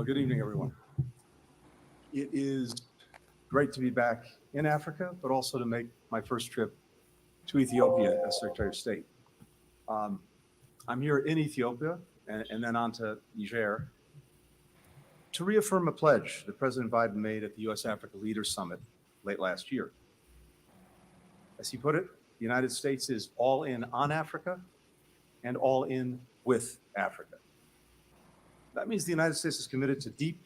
Well, good evening, everyone. It is great to be back in Africa, but also to make my first trip to Ethiopia as Secretary of State. I'm here in Ethiopia and then on to Niger to reaffirm a pledge that President Biden made at the U.S.-Africa Leaders Summit late last year. As he put it, the United States is all in on Africa and all in with Africa. That means the United States is committed to deep,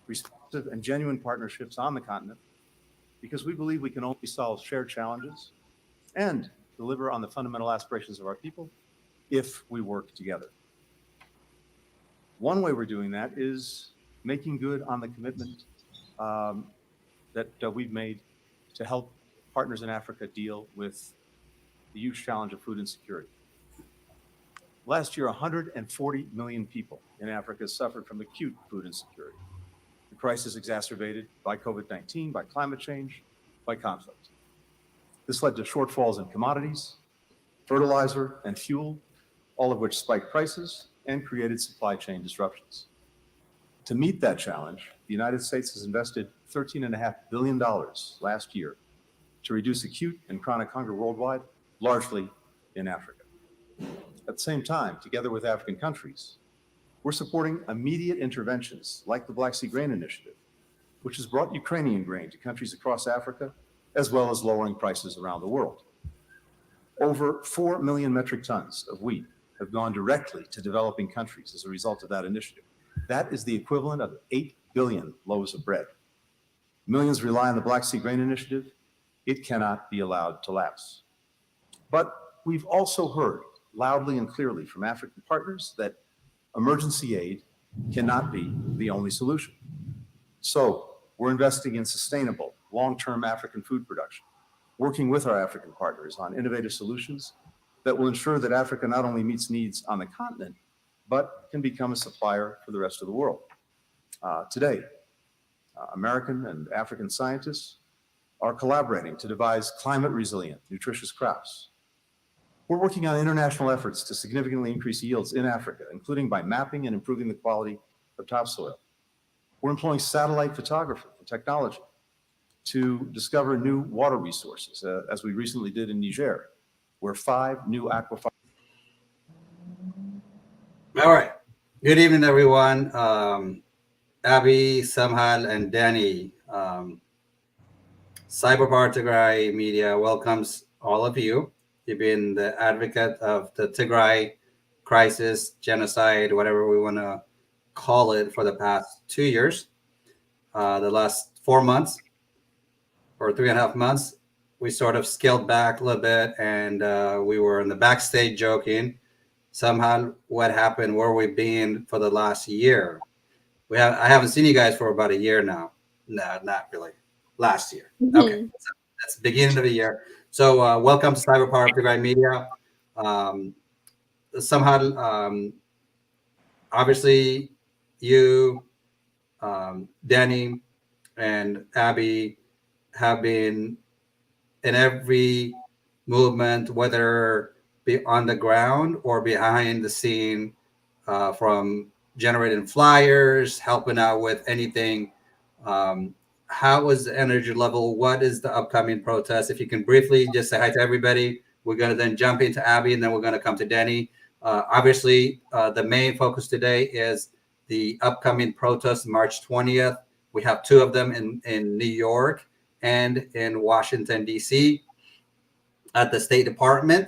responsive, and genuine partnerships on the continent because we believe we can only solve shared challenges and deliver on the fundamental aspirations of our people if we work together. One way we're doing that is making good on the commitment that we've made to help partners in Africa deal with the huge challenge of food insecurity. Last year, 140 million people in Africa suffered from acute food insecurity. The crisis exacerbated by COVID-19, by climate change, by conflict. This led to shortfalls in commodities, fertilizer, and fuel, all of which spiked prices and created supply chain disruptions. To meet that challenge, the United States has invested $13.5 billion last year to reduce acute and chronic hunger worldwide, largely in Africa. At the same time, together with African countries, we're supporting immediate interventions like the Black Sea Grain Initiative, which has brought Ukrainian grain to countries across Africa, as well as lowering prices around the world. Over 4 million metric tons of wheat have gone directly to developing countries as a result of that initiative. That is the equivalent of 8 billion loaves of bread. Millions rely on the Black Sea Grain Initiative. It cannot be allowed to lapse. But we've also heard loudly and clearly from African partners that emergency aid cannot be the only solution. So we're investing in sustainable, long-term African food production, working with our African partners on innovative solutions that will ensure that Africa not only meets needs on the continent, but can become a supplier for the rest of the world. Today, American and African scientists are collaborating to devise climate-resilient, nutritious crops. We're working on international efforts to significantly increase yields in Africa, including by mapping and improving the quality of topsoil. We're employing satellite photography and technology to discover new water resources, as we recently did in Niger, where 5 new aquifers. All right. Good evening, everyone. Abby, Samhal, and Danny. Cyberpower Tigray Media welcomes all of you. You've been the advocate of the Tigray crisis, genocide, whatever we want to call it, for the past 2 years. The last 4 months or 3.5 months, we sort of scaled back a little bit, and we were in the backstage joking. Somehow, what happened? Where we been for the last year? I haven't seen you guys for about a year now. No, not really. Last year. Mm-hmm. Okay, so that's the beginning of the year. So welcome to Cyberpower Tigray Media. Somehow, obviously, you, Danny, and Abby have been in every movement, whether be on the ground or behind the scene, from generating flyers, helping out with anything. How is the energy level? What is the upcoming protest? If you can briefly just say hi to everybody. We're going to then jump into Abby, and then we're going to come to Danny. Obviously, the main focus today is the upcoming protest, March 20th. We have 2 of them in New York and in Washington, D.C. at the State Department.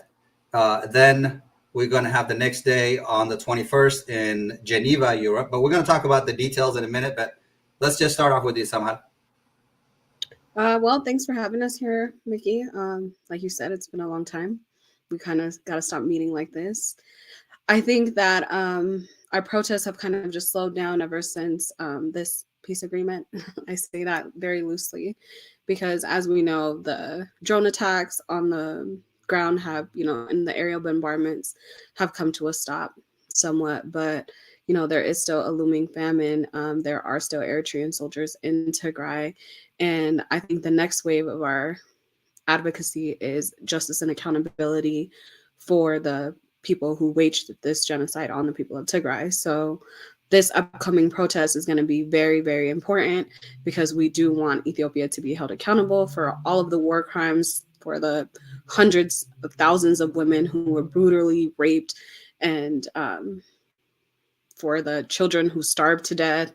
Then we're going to have the next day on the 21st in Geneva, Europe. But we're going to talk about the details in a minute. But let's just start off with you, Samad. Well, thanks for having us here, Mickey. Like you said, it's been a long time. We kind of got to stop meeting like this. I think that our protests have kind of just slowed down ever since this peace agreement. I say that very loosely because, as we know, the drone attacks on the ground have, and the aerial bombardments have come to a stop somewhat. But, there is still a looming famine. There are still Eritrean soldiers in Tigray. And I think the next wave of our advocacy is justice and accountability for the people who waged this genocide on the people of Tigray. So this upcoming protest is going to be very, very important because we do want Ethiopia to be held accountable for all of the war crimes, for the hundreds of thousands of women who were brutally raped, and for the children who starved to death,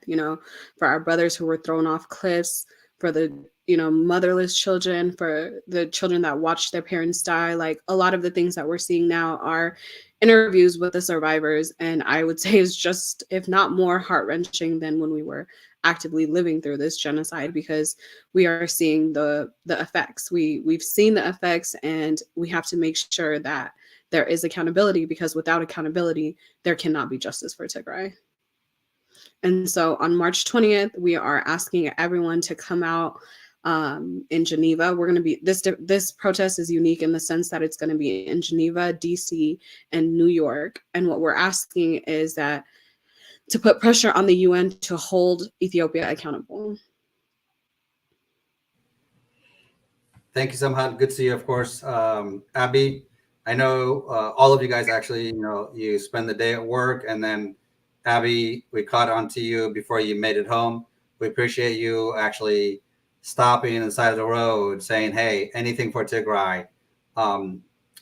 for our brothers who were thrown off cliffs, for the, motherless children, for the children that watched their parents die. Like, a lot of the things that we're seeing now are interviews with the survivors. And I would say is just, if not more heart wrenching than when we were actively living through this genocide, because we are seeing the effects. We've seen the effects, and we have to make sure that there is accountability, because without accountability, there cannot be justice for Tigray. And so on March 20th, we are asking everyone to come out in Geneva. We're going to be, this protest is unique in the sense that it's going to be in Geneva, DC, and New York. And what we're asking is that to put pressure on the UN to hold Ethiopia accountable. Thank you, Samhan. Good to see you, of course. Abby, I know all of you guys actually, you spend the day at work, and then Abby, we caught on to you before you made it home. We appreciate you actually stopping on the side of the road saying, hey, anything for Tigray.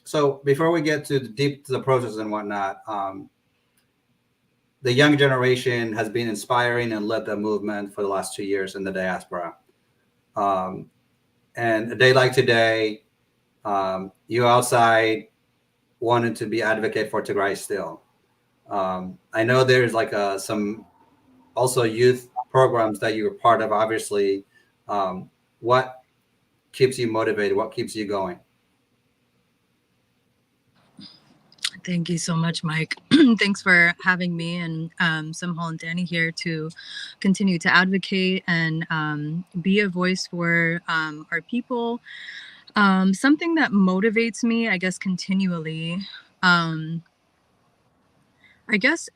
So before we get to the process and whatnot, the young generation has been inspiring and led the movement for the last 2 years in the diaspora. And a day like today, you outside wanted to be advocate for Tigray still. I know there's like some also youth programs that you're part of, obviously. What keeps you motivated? What keeps you going? Thank you so much, Mike. Thanks for having me and Simhal and Danny here to continue to advocate and be a voice for our people. Something that motivates me, I guess, continually, I guess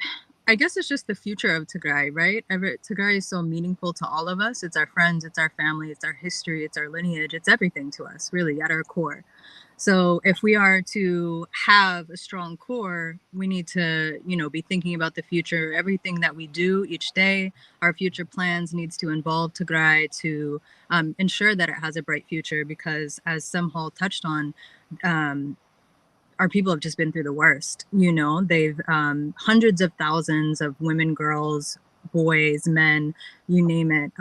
it's just the future of Tigray, right? Tigray is so meaningful to all of us. It's our friends, it's our family, it's our history, it's our lineage, it's everything to us, really, at our core. So if we are to have a strong core, we need to, be thinking about the future. Everything that we do each day, our future plans needs to involve Tigray to ensure that it has a bright future, because as Simhal touched on, our people have just been through the worst. They've hundreds of thousands of women, girls, boys, men, you name it,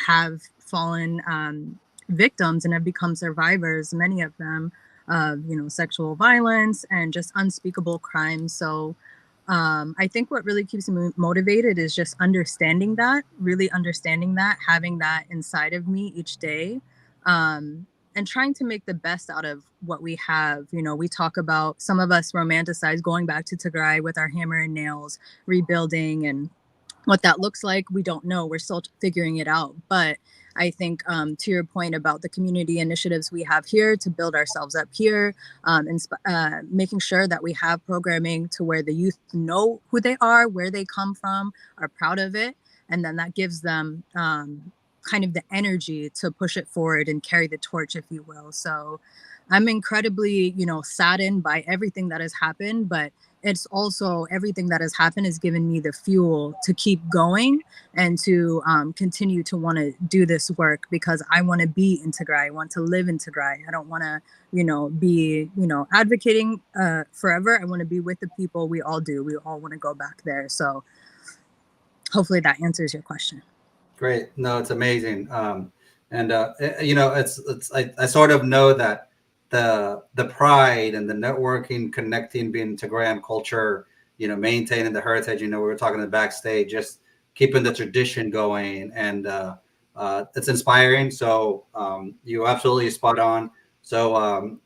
have fallen victims and have become survivors, many of them, of sexual violence and just unspeakable crimes. So I think what really keeps me motivated is just understanding that, having that inside of me each day, and trying to make the best out of what we have. We talk about, some of us romanticize going back to Tigray with our hammer and nails, rebuilding, and what that looks like, we don't know. We're still figuring it out. But I think to your point about the community initiatives we have here to build ourselves up here, and making sure that we have programming to where the youth know who they are, where they come from, are proud of it. And then that gives them kind of the energy to push it forward and carry the torch, if you will. So I'm incredibly, saddened by everything that has happened, but it's also everything that has happened has given me the fuel to keep going and to continue to want to do this work, because I want to be in Tigray. I want to live in Tigray. I don't want to, be, advocating forever. I want to be with the people. We all do. We all want to go back there. So hopefully that answers your question. Great. No, it's amazing. I sort of know that the pride and the networking, connecting, being Tigrayan culture, maintaining the heritage. We were talking in the backstage, just keeping the tradition going, and it's inspiring. So you absolutely spot on. So of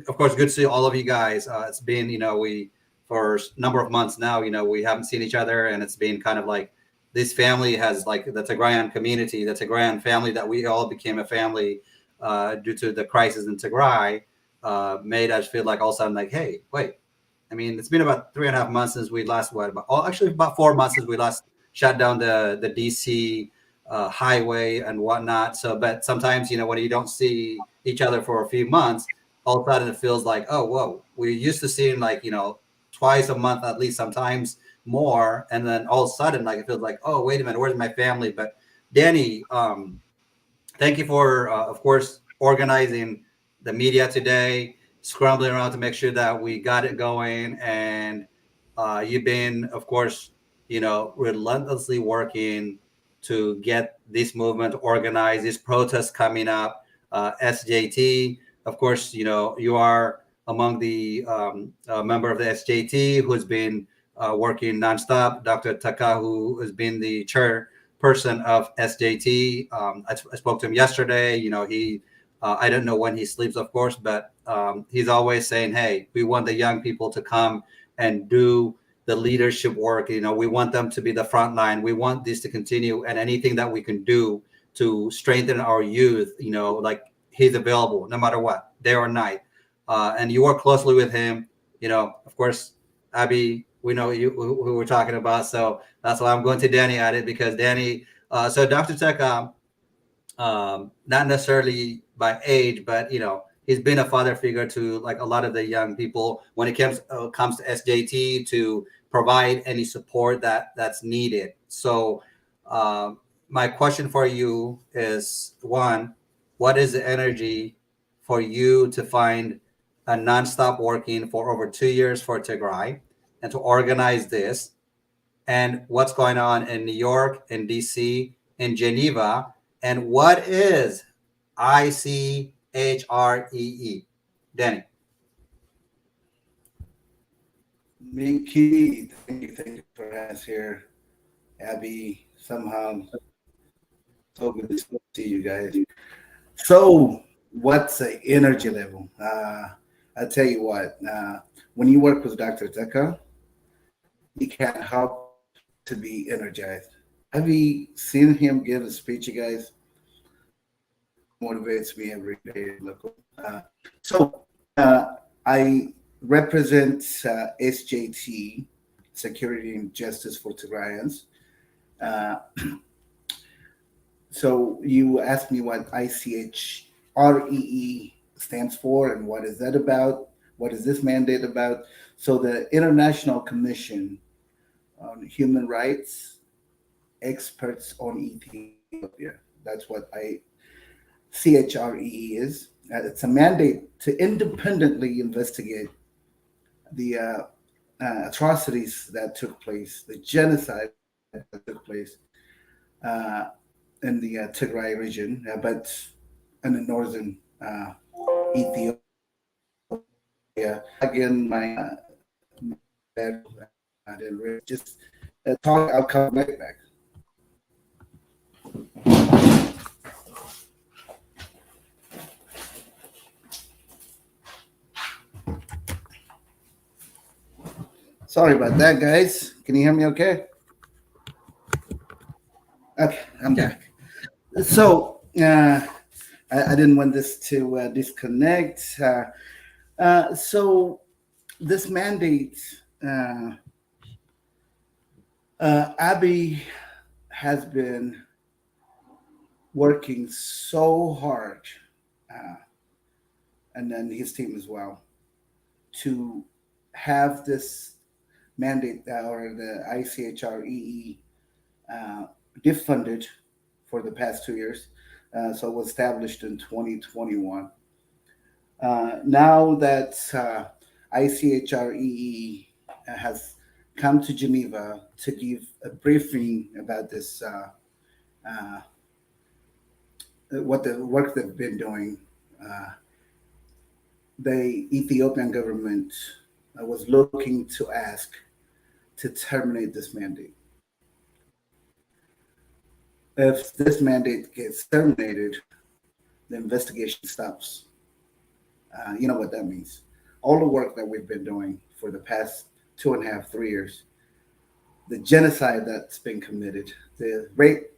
course, good to see all of you guys. It's been, we for a number of months now, we haven't seen each other, and it's been kind of like this family has, like, the Tigrayan community, the Tigrayan family, that we all became a family due to the crisis in Tigray, made us feel like all of a sudden, like, hey, wait. I mean, it's been about 3.5 months since we last, about 4 months since we last shut down the DC highway and whatnot. So, but sometimes, when you don't see each other for a few months, all of a sudden it feels like, oh, whoa, we're used to seeing, like, twice a month at least, sometimes more. And then all of a sudden, like it feels like, oh, wait a minute, where's my family? But Danny, thank you for, of course, organizing the media today, scrambling around to make sure that we got it going. And you've been, of course, relentlessly working to get this movement organized, these protests coming up. SJT, of course, you are among the member of the SJT who's been working nonstop. Dr. Taka, who has been the chairperson of SJT. I spoke to him yesterday. I don't know when he sleeps, of course, but he's always saying, hey, we want the young people to come and do the leadership work. We want them to be the front line. We want this to continue, and anything that we can do to strengthen our youth, like he's available no matter what, day or night. And you work closely with him. Of course, Abby, we know who we're talking about. So that's why I'm going to Danny at it, because Danny, so Dr. Tech, not necessarily by age, but he's been a father figure to like a lot of the young people when it comes to SJT, to provide any support that's needed. So my question for you is, one, what is the energy for you to find a nonstop working for over 2 years for Tigray and to organize this, and what's going on in New York, in DC, in Geneva, and what is ICHREE? Danny. Mickey, thank you for having us here. Abby, somehow, so good to see you guys. So, what's the energy level? I'll tell you what, when you work with Dr. Zeka, you can't help to be energized. Have you seen him give a speech, you guys? Motivates me every day. So, I represent SJT, Security and Justice for Tigrayans. Uh, so you asked me what ICHREE stands for and what is that about? What is this mandate about? So the International Commission on Human Rights, Experts on Ethiopia. That's what CHREE is. It's a mandate to independently investigate the atrocities that took place, the genocide that took place in the Tigray region, but in the northern Ethiopia. Again, I didn't really just talk. I'll come right back. Sorry about that, guys. Can you hear me okay? Okay, I'm back. So I didn't want this to disconnect. So this mandate, Abby has been working so hard, and then his team as well, to have this mandate or the ICHREE defunded for the past 2 years. So it was established in 2021. Now that ICHREE has come to Geneva to give a briefing about this, what the work they've been doing, the Ethiopian government was looking to ask to terminate this mandate. If this mandate gets terminated, the investigation stops. You know what that means. All the work that we've been doing for the past 2.5, 3 years, the genocide that's been committed, the rape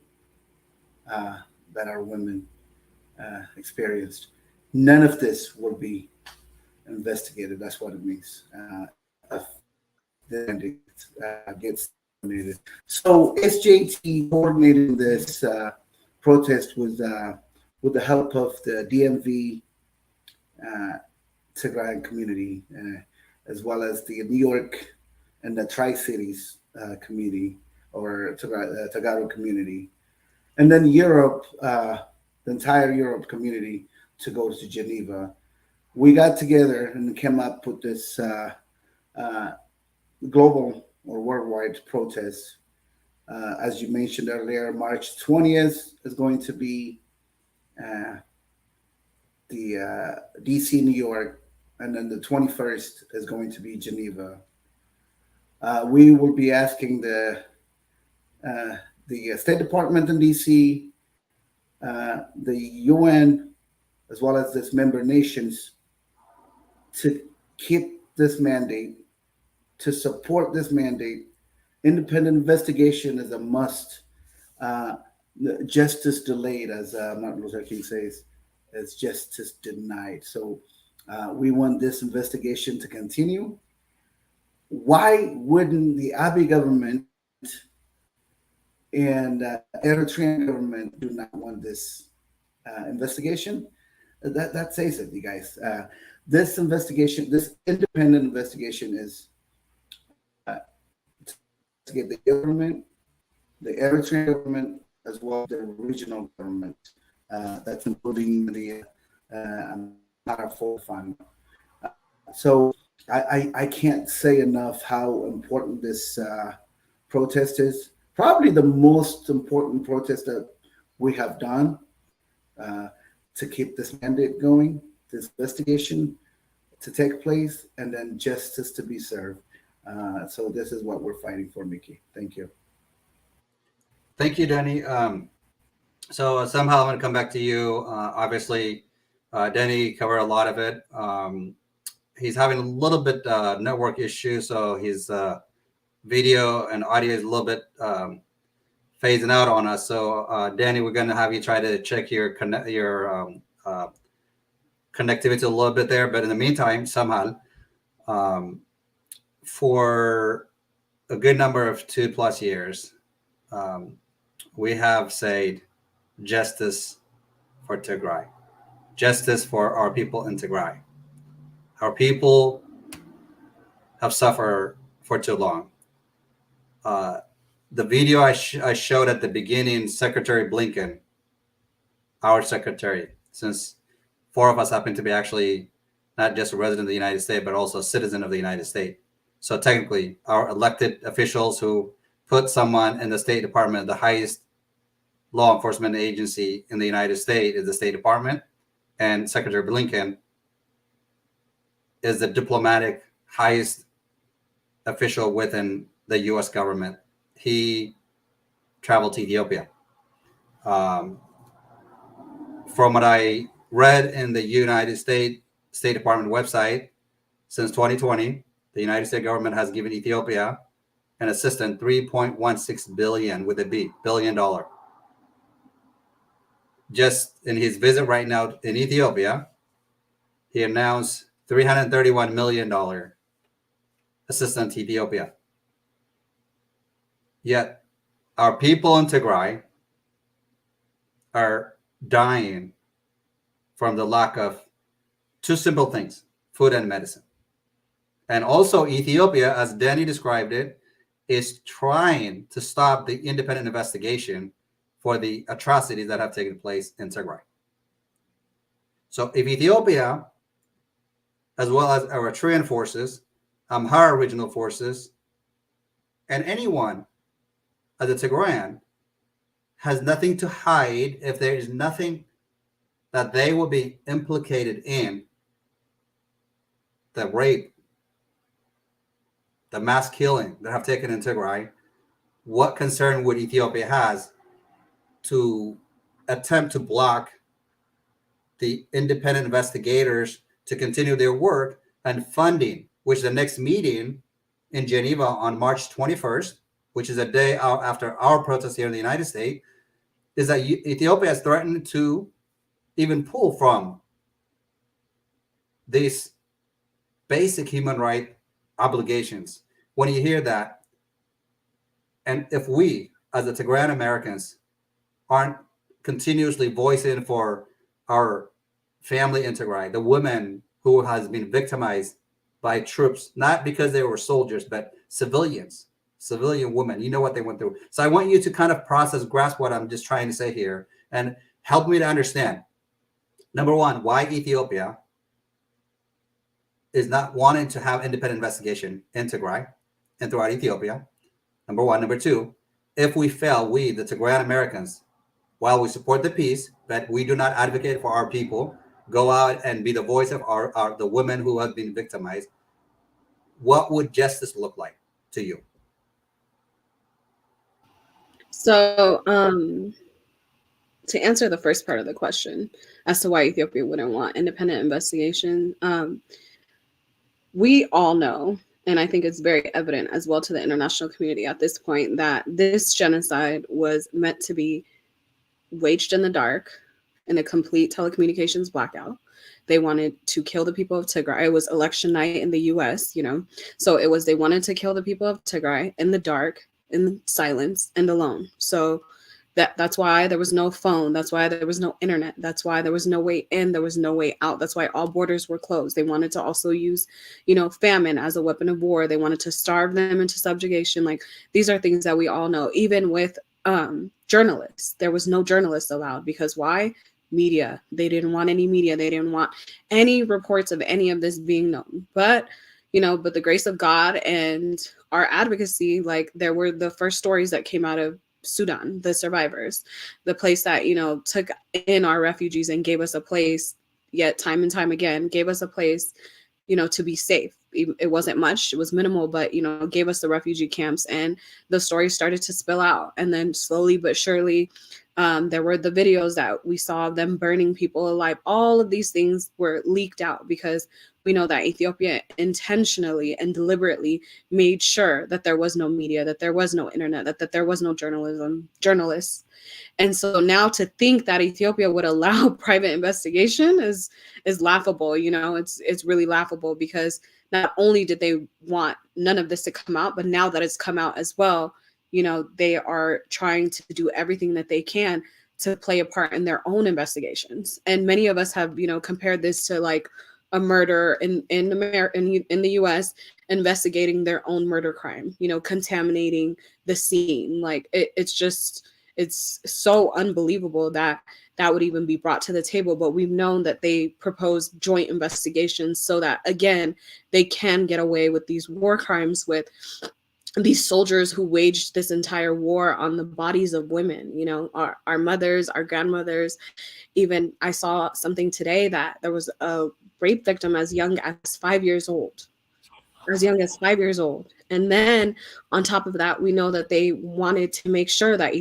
that our women experienced, none of this will be investigated. That's what it means. If the mandate gets terminated. So SJT coordinating this protest with the help of the DMV Tigrayan community, as well as the New York and the Tri-Cities community or Tagaro community, and then Europe, the entire Europe community to go to Geneva. We got together and came up with this uh, global or worldwide protest. As you mentioned earlier, March 20th is going to be uh, the DC, New York, and then the 21st is going to be Geneva. We will be asking uh, the State Department in DC, the UN, as well as its member nations to keep this mandate, to support this mandate. Independent investigation is a must. Uh, Justice delayed, as Martin Luther King says, is justice denied. So we want this investigation to continue. Why wouldn't the Abiy government and Eritrean government do not want this investigation? That says it, you guys. This investigation, this independent investigation, is to get the government, the Eritrean government, as well as the regional government. That's including the Amara Fund. So I can't say enough how important this protest is. Probably the most important protest that we have done uh, to keep this mandate going, this investigation to take place, and then justice to be served. So this is what we're fighting for, Mickey. Thank you. Thank you, Danny. So somehow I'm going to come back to you. Obviously, Danny covered a lot of it. He's having a little bit network issue, so his video and audio is a little bit phasing out on us. So Danny, we're going to have you try to check your connectivity a little bit there. But in the meantime, somehow, for a good number of 2+ years, we have said justice for Tigray, justice for our people in Tigray. Our people have suffered for too long. The video I showed at the beginning, Secretary Blinken, our secretary, since 4 of us happen to be actually not just a resident of the United States, but also a citizen of the United States. So technically, our elected officials who put someone in the State Department, the highest law enforcement agency in the United States is the State Department, and Secretary Blinken is the diplomatic highest official within the U.S. government. He traveled to Ethiopia. From what I read in the United States State Department website, since 2020, the United States government has given Ethiopia an assistant $3.16 billion with a B, $billion. Just in his visit right now in Ethiopia, he announced $331 million assistance to Ethiopia. Yet our people in Tigray are dying from the lack of 2 simple things: food and medicine. And also Ethiopia, as Danny described it, is trying to stop the independent investigation for the atrocities that have taken place in Tigray. So if Ethiopia, as well as Eritrean forces, Amhara regional forces, and anyone as a Tigrayan has nothing to hide, if there is nothing that they will be implicated in, the rape, the mass killing that have taken in Tigray, what concern would Ethiopia has to attempt to block the independent investigators to continue their work and funding, which the next meeting in Geneva on March 21st, which is a day after our protest here in the United States, is that Ethiopia has threatened to even pull from these basic human right obligations. When you hear that, and if we, as the Tigrayan Americans, aren't continuously voicing for our family in Tigray, the women who has been victimized by troops, not because they were soldiers, but civilians, civilian women. You know what they went through. So I want you to kind of grasp what I'm just trying to say here, and help me to understand. Number one, why Ethiopia is not wanting to have independent investigation in Tigray and throughout Ethiopia. Number one. Number two, if we fail, we, the Tigrayan Americans, while we support the peace, but we do not advocate for our people, go out and be the voice of the women who have been victimized, what would justice look like to you? So, to answer the first part of the question as to why Ethiopia wouldn't want independent investigation, we all know, and I think it's very evident as well to the international community at this point, that this genocide was meant to be waged in the dark in a complete telecommunications blackout. They wanted to kill the people of Tigray. It was election night in the US, so they wanted to kill the people of Tigray in the dark, in silence, and alone. So that's why there was no phone. That's why there was no internet. That's why there was no way in. There was no way out. That's why all borders were closed. They wanted to also use, famine as a weapon of war. They wanted to starve them into subjugation. Like, these are things that we all know. Even with journalists, there was no journalists allowed, because why? Media. They didn't want any media. They didn't want any reports of any of this being known. But the grace of God and our advocacy, like, there were the first stories that came out of Sudan, the survivors, the place that, took in our refugees and gave us a place, yet time and time again, gave us a place, to be safe. It wasn't much, it was minimal, but, gave us the refugee camps, and the story started to spill out. And then slowly but surely, there were the videos that we saw of them burning people alive. All of these things were leaked out because we know that Ethiopia intentionally and deliberately made sure that there was no media, that there was no internet, that there was no journalists. And so now to think that Ethiopia would allow private investigation is laughable. It's really laughable, because not only did they want none of this to come out, but now that it's come out as well, they are trying to do everything that they can to play a part in their own investigations. And many of us have, compared this to like a murder in America, in the US, investigating their own murder crime, contaminating the scene. Like, it's so unbelievable that would even be brought to the table. But we've known that they propose joint investigations so that, again, they can get away with these war crimes with these soldiers who waged this entire war on the bodies of women, our mothers, our grandmothers. Even I saw something today that there was a rape victim as young as 5 years old. And then on top of that, we know that they wanted to make sure that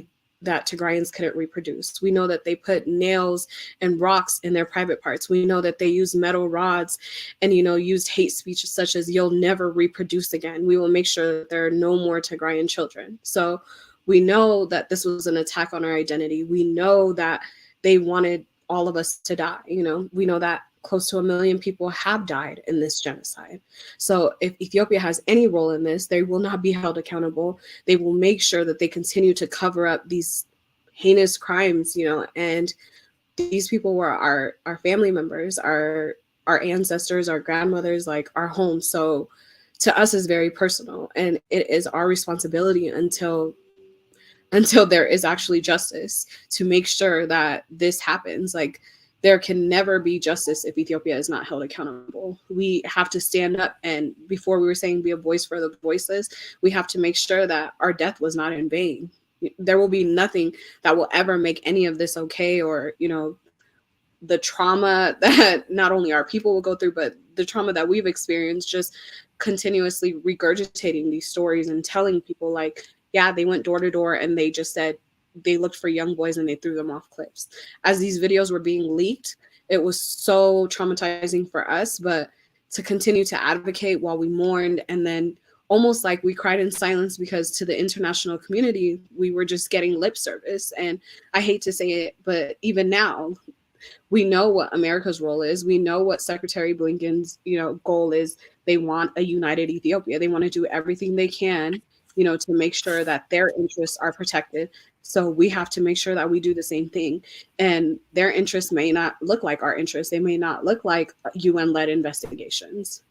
Tigrayans couldn't reproduce. We know that they put nails and rocks in their private parts. We know that they used metal rods and, used hate speech such as "you'll never reproduce again. We will make sure that there are no more Tigrayan children." So we know that this was an attack on our identity. We know that they wanted all of us to die. We know that close to 1 million people have died in this genocide. So if Ethiopia has any role in this, they will not be held accountable. They will make sure that they continue to cover up these heinous crimes, and these people were our family members, our ancestors, our grandmothers, like our home. So to us is very personal, and it is our responsibility until there is actually justice to make sure that this happens. Like, there can never be justice if Ethiopia is not held accountable. We have to stand up, and before we were saying be a voice for the voiceless, we have to make sure that our death was not in vain. There will be nothing that will ever make any of this okay, or, the trauma that not only our people will go through, but the trauma that we've experienced just continuously regurgitating these stories and telling people like, yeah, they went door to door and they just said they looked for young boys and they threw them off cliffs. As these videos were being leaked, it was so traumatizing for us, but to continue to advocate while we mourned, and then almost like we cried in silence, because to the international community, we were just getting lip service. And I hate to say it, but even now, we know what America's role is. We know what Secretary Blinken's, goal is. They want a united Ethiopia. They want to do everything they can, to make sure that their interests are protected. So we have to make sure that we do the same thing. And their interests may not look like our interests. They may not look like UN-led investigations.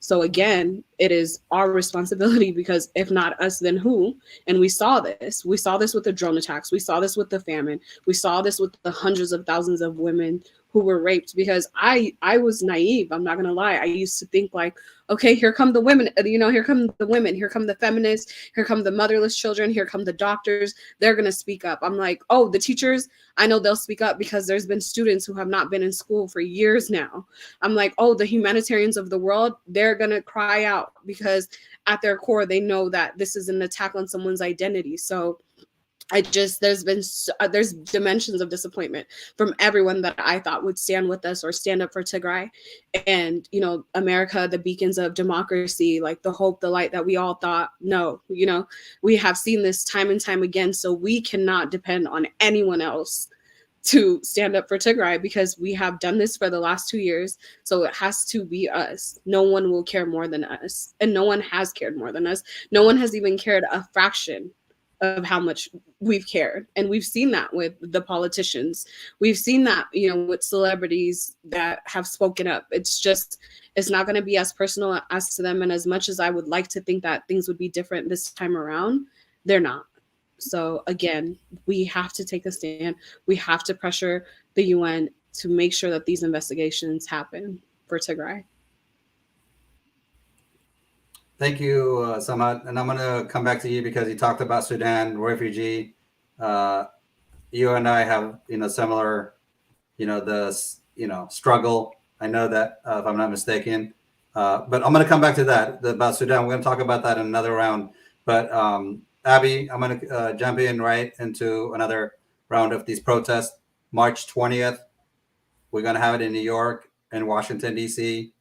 So again, it is our responsibility, because if not us, then who? And we saw this. We saw this with the drone attacks. We saw this with the famine. We saw this with the hundreds of thousands of women who were raped. Because I was naive. I'm not gonna lie. I used to think like, okay, here come the women. Here come the women. Here come the feminists. Here come the motherless children. Here come the doctors. They're gonna speak up. I'm like, oh, the teachers. I know they'll speak up because there's been students who have not been in school for years now. I'm like, oh, the humanitarians of the world, they're going to cry out, because at their core, they know that this is an attack on someone's identity. So there's dimensions of disappointment from everyone that I thought would stand with us or stand up for Tigray. And, America, the beacons of democracy, like the hope, the light that we all thought, no, we have seen this time and time again. So we cannot depend on anyone else to stand up for Tigray, because we have done this for the last 2 years. So it has to be us. No one will care more than us. And no one has cared more than us. No one has even cared a fraction of how much we've cared. And we've seen that with the politicians. We've seen that, with celebrities that have spoken up. It's not going to be as personal as to them. And as much as I would like to think that things would be different this time around, they're not. So again, we have to take a stand. We have to pressure the UN to make sure that these investigations happen for Tigray. Thank you, Samad. And I'm going to come back to you because you talked about Sudan, refugee. You and I have, similar, struggle. I know that, if I'm not mistaken. But I'm going to come back to that, about Sudan. We're going to talk about that in another round. But Abby, I'm going to jump in right into another round of these protests. March 20th, we're going to have it in New York and Washington, D.C.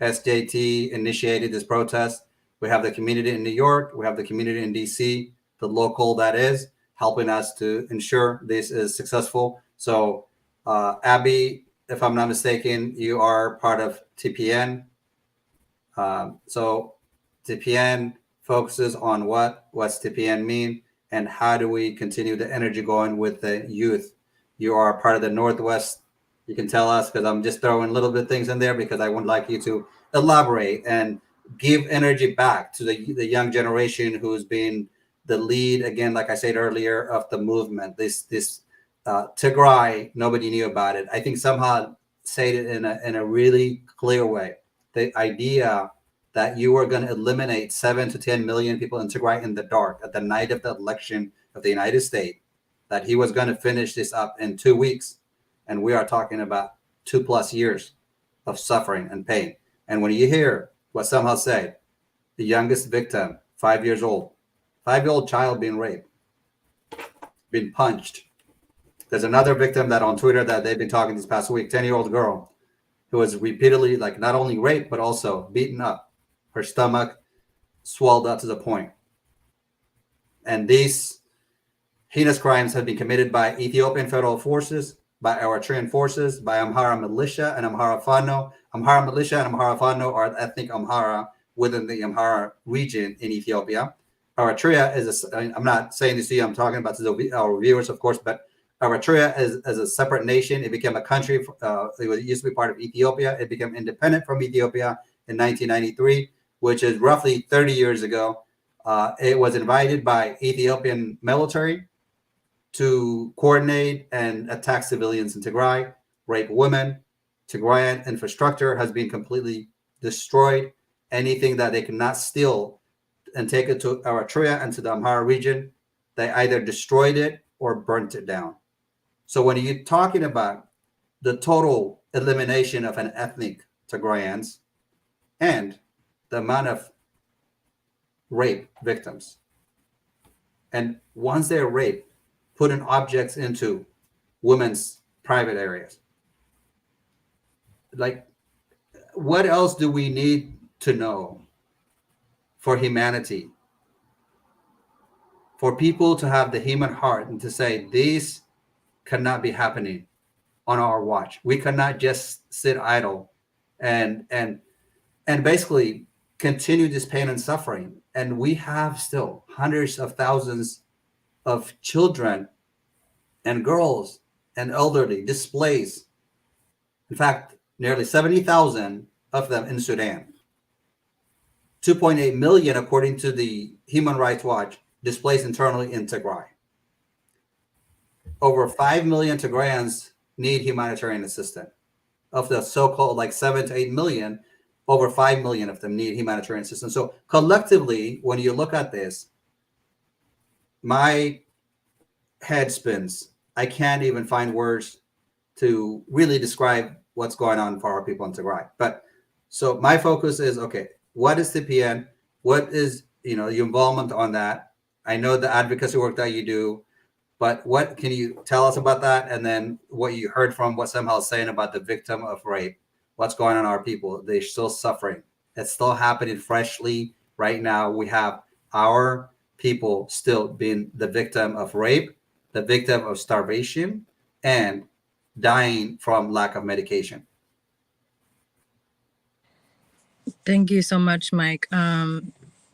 SJT initiated this protest. We have the community in New York. We have the community in D.C., the local that is, helping us to ensure this is successful. So, Abby, if I'm not mistaken, you are part of TPN. So TPN focuses on what's TPN mean, and how do we continue the energy going with the youth? You are part of the Northwest. You can tell us, because I'm just throwing little bit things in there because I would like you to elaborate and give energy back to the young generation who's been the lead, again, like I said earlier, of the movement. This Tigray, nobody knew about it. I think somehow said it in a really clear way. The idea that you were going to eliminate 7 to 10 million people in Tigray in the dark at the night of the election of the United States, that he was going to finish this up in 2 weeks. And we are talking about 2+ years of suffering and pain. And when you hear what somehow said, the youngest victim, 5 years old, 5-year-old child being raped, being punched. There's another victim that on Twitter that they've been talking this past week, 10-year-old girl, who was repeatedly, like, not only raped, but also beaten up. Her stomach swelled up to the point. And these heinous crimes have been committed by Ethiopian federal forces, by Eritrean forces, by Amhara militia and Amhara Fano. Amhara militia and Amhara Fano are ethnic Amhara within the Amhara region in Ethiopia. Eritrea is, I'm not saying this to you, I'm talking about to our viewers, of course, but Eritrea is a separate nation. It became a country. It used to be part of Ethiopia. It became independent from Ethiopia in 1993, which is roughly 30 years ago. It was invited by Ethiopian military to coordinate and attack civilians in Tigray, rape women. Tigrayan infrastructure has been completely destroyed. Anything that they cannot steal and take it to Eritrea and to the Amhara region, they either destroyed it or burnt it down. So when you're talking about the total elimination of an ethnic Tigrayans and the amount of rape victims, and once they're raped, putting objects into women's private areas, like, what else do we need to know for humanity, for people to have the human heart and to say, these cannot be happening on our watch. We cannot just sit idle and basically continue this pain and suffering. And we have still hundreds of thousands of children and girls and elderly displaced. In fact, nearly 70,000 of them in Sudan. 2.8 million, according to the Human Rights Watch, displaced internally in Tigray. Over 5 million Tigrayans need humanitarian assistance. Of the so-called like 7 to 8 million, over 5 million of them need humanitarian assistance. So collectively, when you look at this, my head spins. I can't even find words to really describe what's going on for our people in Tigray. But so my focus is, okay, what is TPN? What is, your involvement on that? I know the advocacy work that you do, but what can you tell us about that? And then what you heard from what Samhal is saying about the victim of rape, what's going on our people? They're still suffering. It's still happening freshly right now. We have our people still being the victim of rape, the victim of starvation, and dying from lack of medication. Thank you so much, Mike.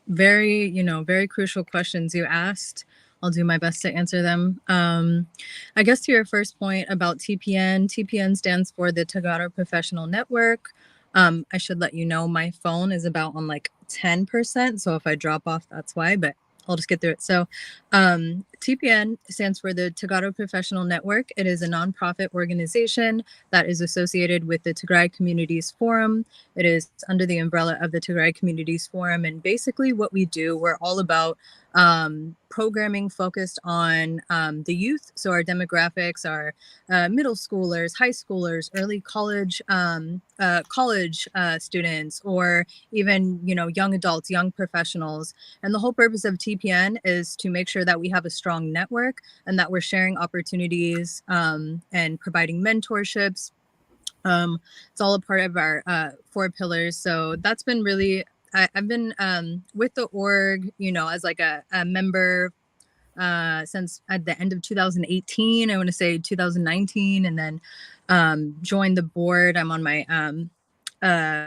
Very crucial questions you asked. I'll do my best to answer them. I guess to your first point about TPN stands for the Tagaro Professional Network. I should let you know my phone is about on like 10%. So if I drop off, that's why, but I'll just get through it. So TPN stands for the Tagaro Professional Network. It is a nonprofit organization that is associated with the Tigray Communities Forum. It is under the umbrella of the Tigray Communities Forum. And basically what we do, we're all about programming focused on the youth. So our demographics are middle schoolers, high schoolers, early college students, or even, young adults, young professionals. And the whole purpose of TPN is to make sure that we have a strong network and that we're sharing opportunities and providing mentorships. It's all a part of our 4 pillars. So that's been really, I've been with the org, as like a member since at the end of 2018, I want to say 2019, and then joined the board. I'm on my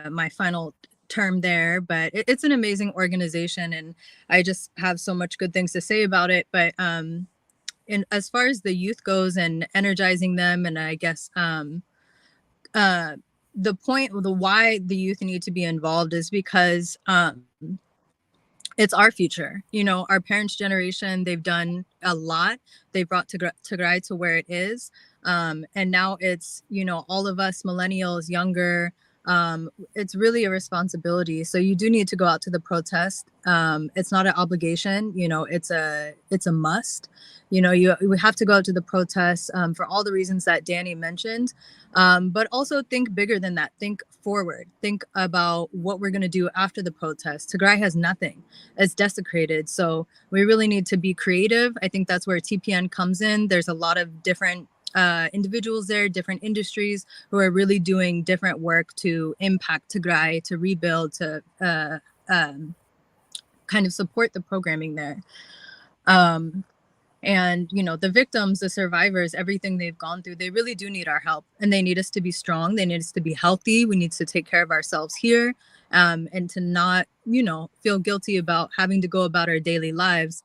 my final term there, but it's an amazing organization, and I just have so much good things to say about it. But in as far as the youth goes and energizing them, and I guess the why the youth need to be involved is because it's our future. Our parents' generation, they've done a lot. They brought Tigray to where it is. And now it's, all of us millennials, younger, it's really a responsibility. So you do need to go out to the protest. It's not an obligation, it's a must. We have to go out to the protests for all the reasons that Danny mentioned. But also think bigger than that. Think forward. Think about what we're going to do after the protest. Tigray has nothing. It's desecrated. So we really need to be creative. I think that's where TPN comes in. There's a lot of different individuals there, different industries who are really doing different work to impact Tigray, to rebuild, to kind of support the programming there. And, the victims, the survivors, everything they've gone through, they really do need our help, and they need us to be strong. They need us to be healthy. We need to take care of ourselves here, and to not, feel guilty about having to go about our daily lives.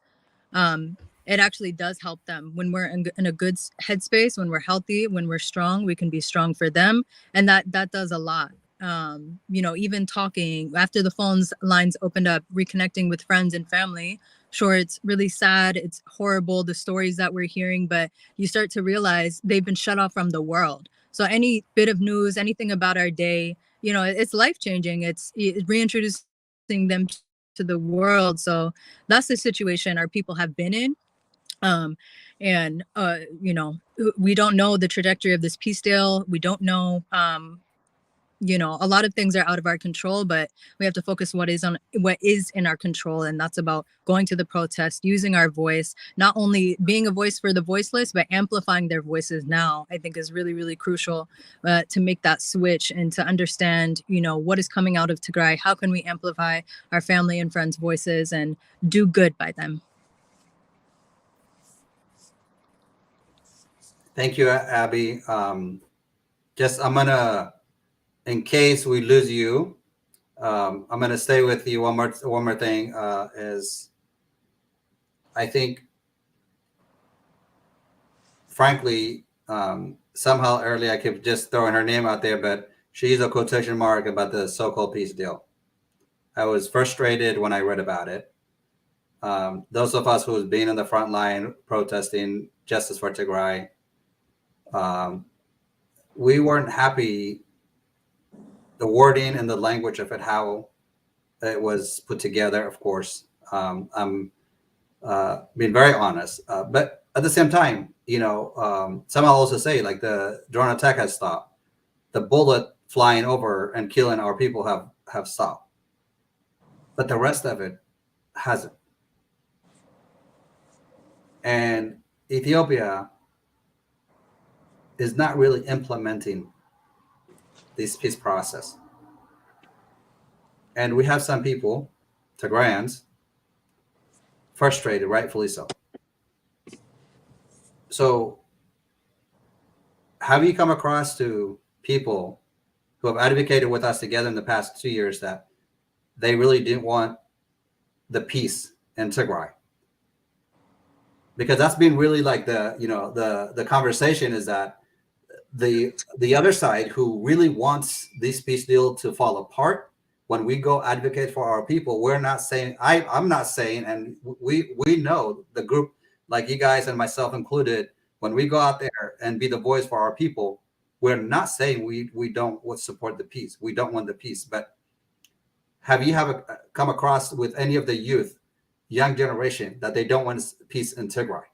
It actually does help them when we're in a good headspace, when we're healthy, when we're strong, we can be strong for them. And that does a lot. Even talking after the phones lines opened up, reconnecting with friends and family. Sure, it's really sad. It's horrible, the stories that we're hearing, but you start to realize they've been shut off from the world. So any bit of news, anything about our day, it's life-changing. It's reintroducing them to the world. So that's the situation our people have been in. And we don't know the trajectory of this peace deal. We don't know, a lot of things are out of our control, but we have to focus what is in our control. And that's about going to the protest, using our voice, not only being a voice for the voiceless, but amplifying their voices now, I think is really, really crucial to make that switch and to understand, what is coming out of Tigray. How can we amplify our family and friends' voices and do good by them? Thank you, Abby. I'm gonna, in case we lose you, I'm gonna stay with you. One more thing is, I think, frankly, somehow earlier I kept just throwing her name out there, but she used a quotation mark about the so-called peace deal. I was frustrated when I read about it. Those of us who have been in the front line protesting justice for Tigray, we weren't happy. The wording and the language of it, how it was put together, of course. I'm being very honest. But at the same time, some will also say like the drone attack has stopped. The bullet flying over and killing our people have stopped. But the rest of it hasn't. And Ethiopia is not really implementing this peace process. And we have some people, Tigrayans, frustrated, rightfully so. So have you come across to people who have advocated with us together in the past 2 years that they really didn't want the peace in Tigray? Because that's been really like the conversation is that the other side who really wants this peace deal to fall apart, when we go advocate for our people, we're not saying, I'm not saying, and we know the group, like you guys and myself included, when we go out there and be the voice for our people, we're not saying we don't support the peace. We don't want the peace. But have you come across with any of the youth, young generation, that they don't want peace in Tigray?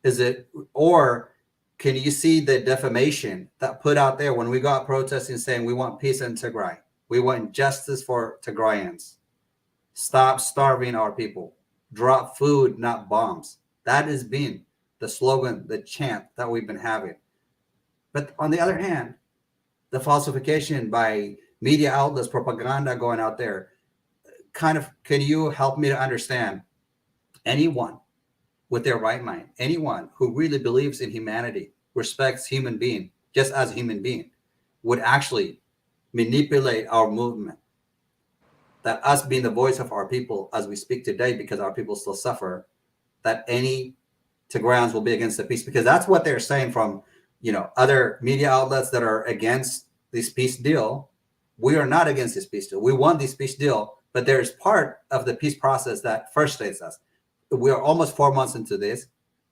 Is it, or can you see the defamation that put out there when we go out protesting saying we want peace in Tigray? We want justice for Tigrayans. Stop starving our people. Drop food, not bombs. That has been the slogan, the chant that we've been having. But on the other hand, the falsification by media outlets, propaganda going out there, can you help me to understand anyone with their right mind, anyone who really believes in humanity, respects human being, just as a human being, would actually manipulate our movement? That us being the voice of our people as we speak today, because our people still suffer, that any Tigrayans will be against the peace, because that's what they're saying from other media outlets that are against this peace deal. We are not against this peace deal. We want this peace deal, but there's part of the peace process that frustrates us. We are almost 4 months into this.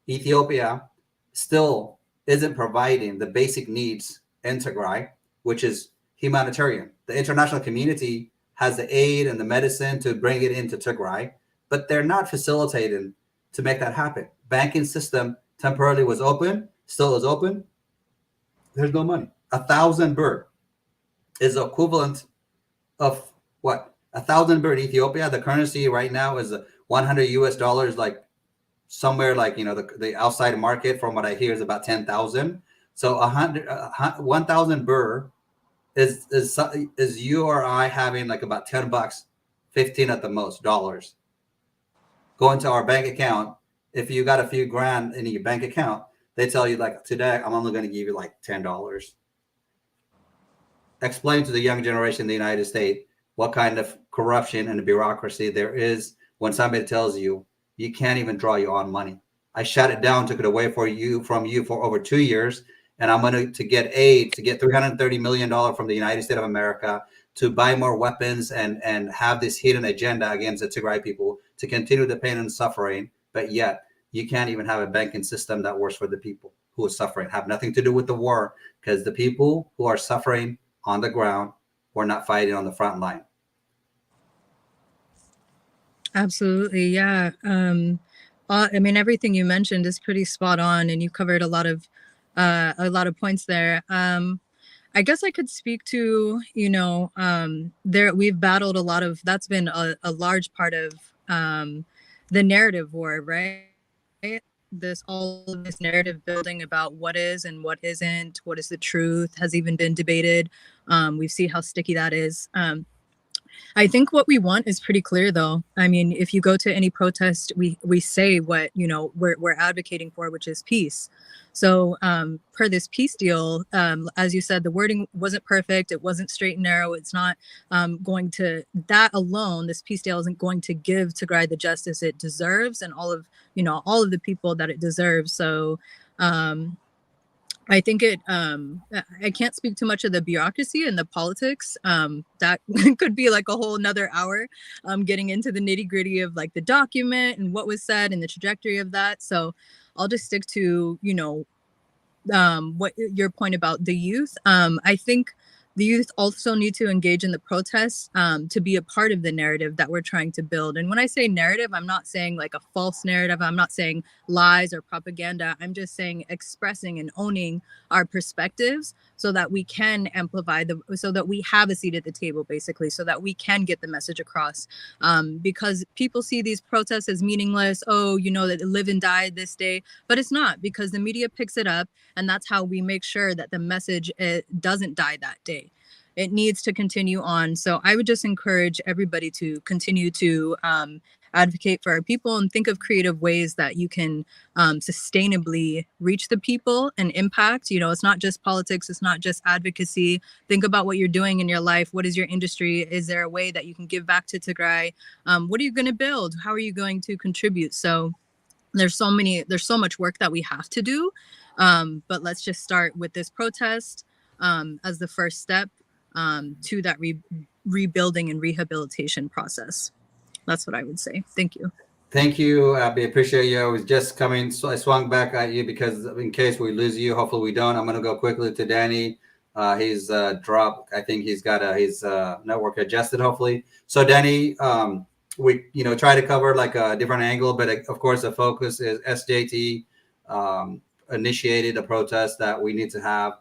Ethiopia still isn't providing the basic needs in Tigray, which is humanitarian. The international community has the aid and the medicine to bring it into Tigray, but they're not facilitating to make that happen. Banking system temporarily was open, still is open. There's no money. 1,000 birr is equivalent of what? 1,000 birr in Ethiopia. The currency right now is 100 US dollars, like somewhere like, the outside market, from what I hear, is about 10,000. So 1,000 birr is you or I having like about $10, 15 at the most dollars, going to our bank account. If you got a few grand in your bank account, they tell you like, today I'm only going to give you like $10. Explain to the young generation in the United States what kind of corruption and bureaucracy there is when somebody tells you you can't even draw your own money. I shut it down, took it away from you for over 2 years, and I'm going to get aid, to get $330 million from the United States of America to buy more weapons and have this hidden agenda against the Tigray people to continue the pain and suffering. But yet you can't even have a banking system that works for the people who are suffering. Have nothing to do with the war, because the people who are suffering on the ground were not fighting on the front line. Absolutely, yeah. I mean, everything you mentioned is pretty spot on, and you covered a lot of points there. I guess I could speak to, we've battled a lot of, that's been a large part of the narrative war, right? All of this narrative building about what is and what isn't, what is the truth, has even been debated. We see how sticky that is. I think what we want is pretty clear, though. I mean, if you go to any protest, we say what we're advocating for, which is peace. So per this peace deal, as you said, the wording wasn't perfect. It wasn't straight and narrow. It's not going to, that alone, this peace deal isn't going to give Tigray the justice it deserves and all of the people that it deserves. So I think I can't speak too much of the bureaucracy and the politics. That could be like a whole another hour, getting into the nitty gritty of like the document and what was said and the trajectory of that. So I'll just stick to, what your point about the youth. I think the youth also need to engage in the protests, to be a part of the narrative that we're trying to build. And when I say narrative, I'm not saying like a false narrative. I'm not saying lies or propaganda. I'm just saying expressing and owning our perspectives so that we can amplify so that we have a seat at the table, basically, so that we can get the message across. Because people see these protests as meaningless. Oh, that live and die this day, but it's not, because the media picks it up, and that's how we make sure that the message doesn't die that day. It needs to continue on. So I would just encourage everybody to continue to advocate for our people and think of creative ways that you can sustainably reach the people and impact. It's not just politics, it's not just advocacy. Think about what you're doing in your life. What is your industry? Is there a way that you can give back to Tigray? What are you going to build? How are you going to contribute? So there's so much work that we have to do, but let's just start with this protest as the first step to that rebuilding and rehabilitation process. That's what I would say. Thank you. Thank you, Abby. Appreciate you. I was just coming, so I swung back at you because in case we lose you, hopefully we don't. I'm going to go quickly to Danny. He's dropped. I think he's got his network adjusted, hopefully. So Danny, we try to cover like a different angle, but of course the focus is SJT initiated a protest that we need to have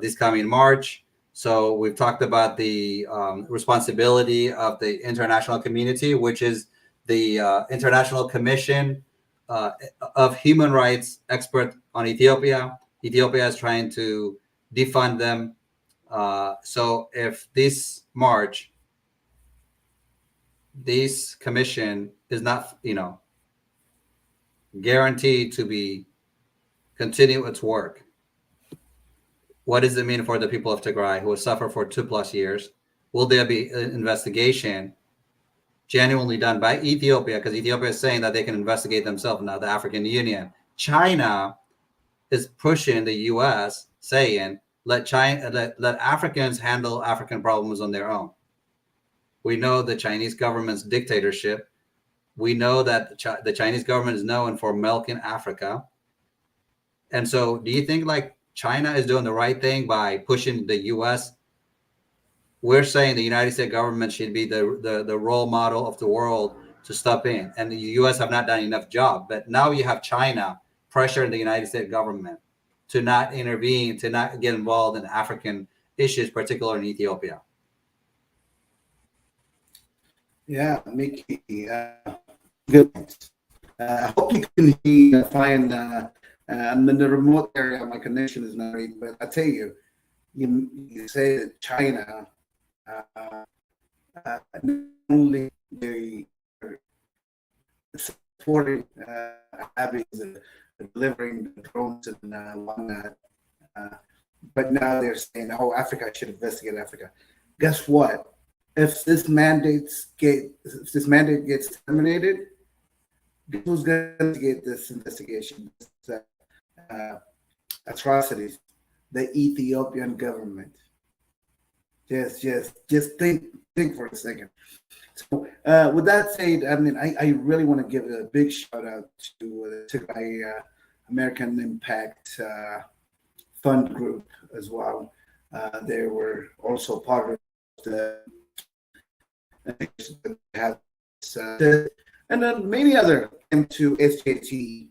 this coming March. So we've talked about the responsibility of the international community, which is the International Commission of Human Rights expert on Ethiopia. Ethiopia is trying to defund them. So if this March, this commission is not, guaranteed to be continue its work, what does it mean for the people of Tigray who have suffered for 2+ years? Will there be an investigation genuinely done by Ethiopia? Because Ethiopia is saying that they can investigate themselves now, the African Union. China is pushing the US, saying, let Africans handle African problems on their own. We know the Chinese government's dictatorship. We know that the Chinese government is known for milking Africa. And so do you think like China is doing the right thing by pushing the US? We're saying the United States government should be the role model of the world to step in. And the US have not done enough job. But now you have China pressuring the United States government to not intervene, to not get involved in African issues, particularly in Ethiopia. Yeah, Mickey, good. I hope you can find. I'm in the remote area. My connection is not great, but I tell you, you say that China, not only they are supporting Abiy delivering the drones and whatnot, but now they're saying, "Oh, Africa should investigate Africa." Guess what? If this mandate gets terminated, who's going to get this investigation? Atrocities, the Ethiopian government. Just think for a second. So, with that said, I mean, I really want to give a big shout out to the American Impact Fund Group as well. They were also part of the and then many other came to SJT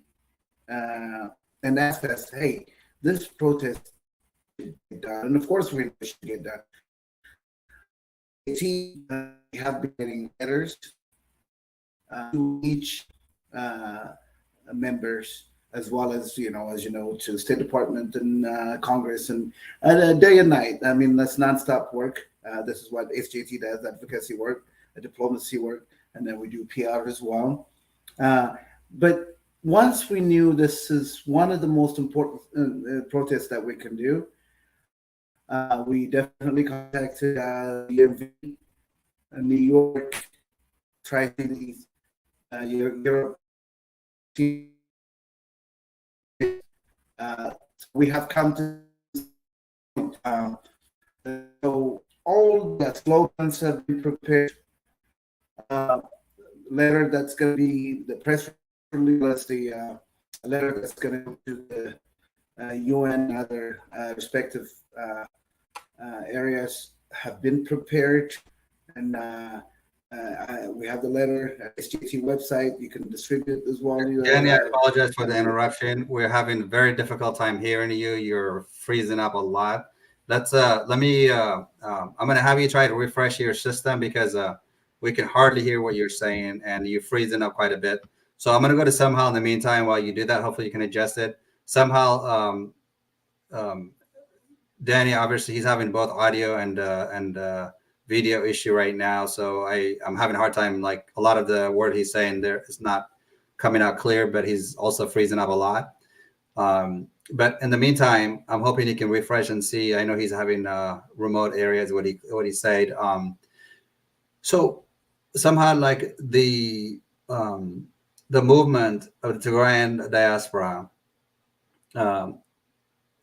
and asked us, "Hey, this protest should get done," and of course we should get done. We have been getting letters to each members, as well as to State Department and Congress, and day and night. I mean, that's nonstop work. This is what SJT does: advocacy work, diplomacy work, and then we do PR as well. But once we knew this is one of the most important protests that we can do, we definitely contacted DMV, New York, Tri-Cities, Europe, We have come to so all the slogans have been prepared. Uh, Letter that's going to be the press release, the letter that's going to go to the UN and other respective areas have been prepared, and we have the letter at SJT website. You can distribute as well. Danny, I apologize for the interruption. We're having a very difficult time hearing you. You're freezing up a lot. Let me I'm gonna have you try to refresh your system because we can hardly hear what you're saying and you're freezing up quite a bit. So I'm gonna go to somehow in the meantime while you do that. Hopefully you can adjust it. Somehow Danny, obviously he's having both audio and video issue right now. So I'm having a hard time, like a lot of the word he's saying there is not coming out clear, but he's also freezing up a lot. But in the meantime, I'm hoping he can refresh and see. I know he's having remote areas, what he said. So somehow like the movement of the Tigrayan diaspora,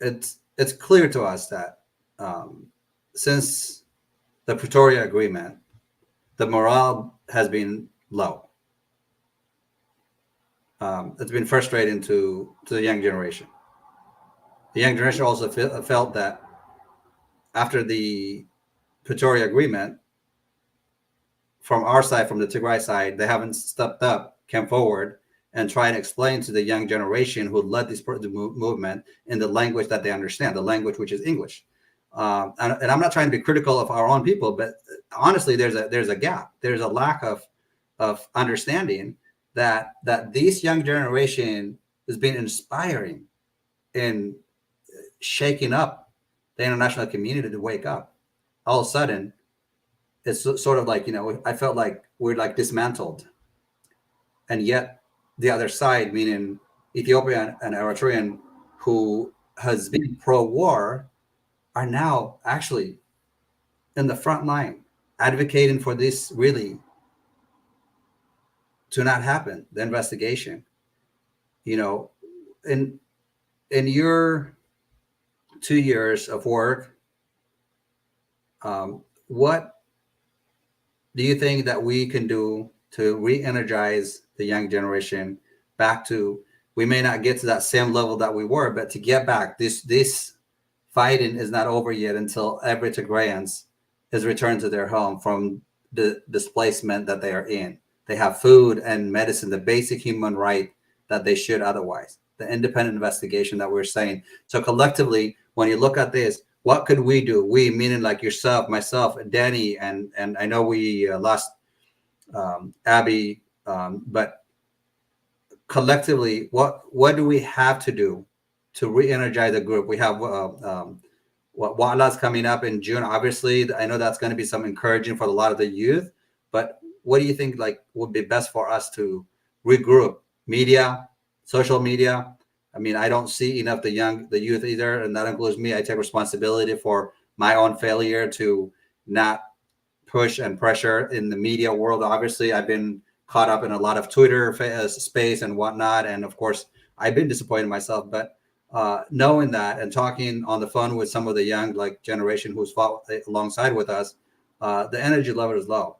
it's clear to us that since the Pretoria Agreement, the morale has been low. It's been frustrating to the young generation. The young generation also felt that after the Pretoria Agreement, from our side, from the Tigray side, they haven't stepped up, came forward, and try and explain to the young generation who led this movement in the language that they understand, the language which is English. And I'm not trying to be critical of our own people, but honestly, there's a gap. There's a lack of understanding that this young generation has been inspiring in shaking up the international community to wake up. All of a sudden, it's sort of like, I felt like we're like dismantled. And yet the other side, meaning Ethiopian and Eritrean, who has been pro-war, are now actually in the front line advocating for this really to not happen, the investigation. In your 2 years of work, what do you think that we can do to re-energize the young generation back to, we may not get to that same level that we were, but to get back, this fighting is not over yet until every Tigrayans is returned to their home from the displacement that they are in. They have food and medicine, the basic human right that they should otherwise, the independent investigation that we're saying. So collectively, when you look at this, what could we do? We, meaning like yourself, myself, Danny, and I know we lost Abby, but collectively, what do we have to do to re-energize the group? We have Wa'ala's coming up in June. Obviously, I know that's going to be some encouraging for a lot of the youth, but what do you think like would be best for us to regroup? Media, social media. I mean, I don't see enough the youth either, and that includes me. I take responsibility for my own failure to not push and pressure in the media world. Obviously, I've been caught up in a lot of Twitter space and whatnot, and of course, I've been disappointed in myself. But knowing that and talking on the phone with some of the young like generation who's fought alongside with us, the energy level is low.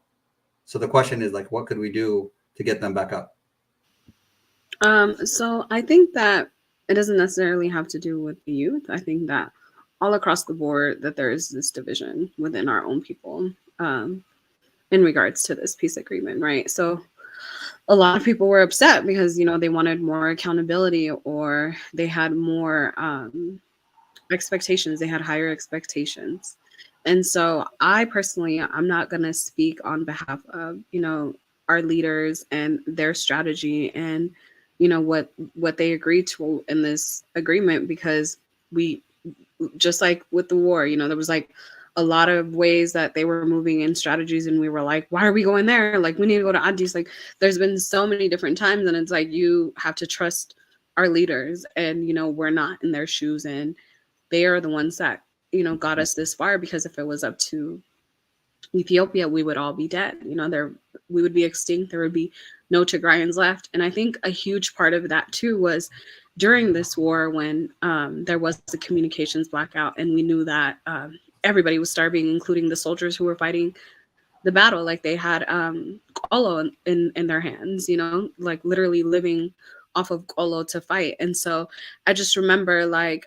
So the question is like, what could we do to get them back up? So I think that it doesn't necessarily have to do with the youth. I think that all across the board that there is this division within our own people in regards to this peace agreement, right? So a lot of people were upset because, they wanted more accountability or they had more expectations. They had higher expectations. And so I personally, I'm not going to speak on behalf of, our leaders and their strategy and, what they agreed to in this agreement, because we, just like with the war, there was like a lot of ways that they were moving in strategies and we were like, why are we going there? Like, we need to go to Addis. Like, there's been so many different times and it's like, you have to trust our leaders and, we're not in their shoes and they are the ones that, got us this far, because if it was up to Ethiopia, we would all be dead. We would be extinct. There would be no Tigrayans left. And I think a huge part of that too was during this war when there was the communications blackout and we knew that everybody was starving, including the soldiers who were fighting the battle. Like they had kolo in their hands, you know, like literally living off of kolo to fight. And so I just remember like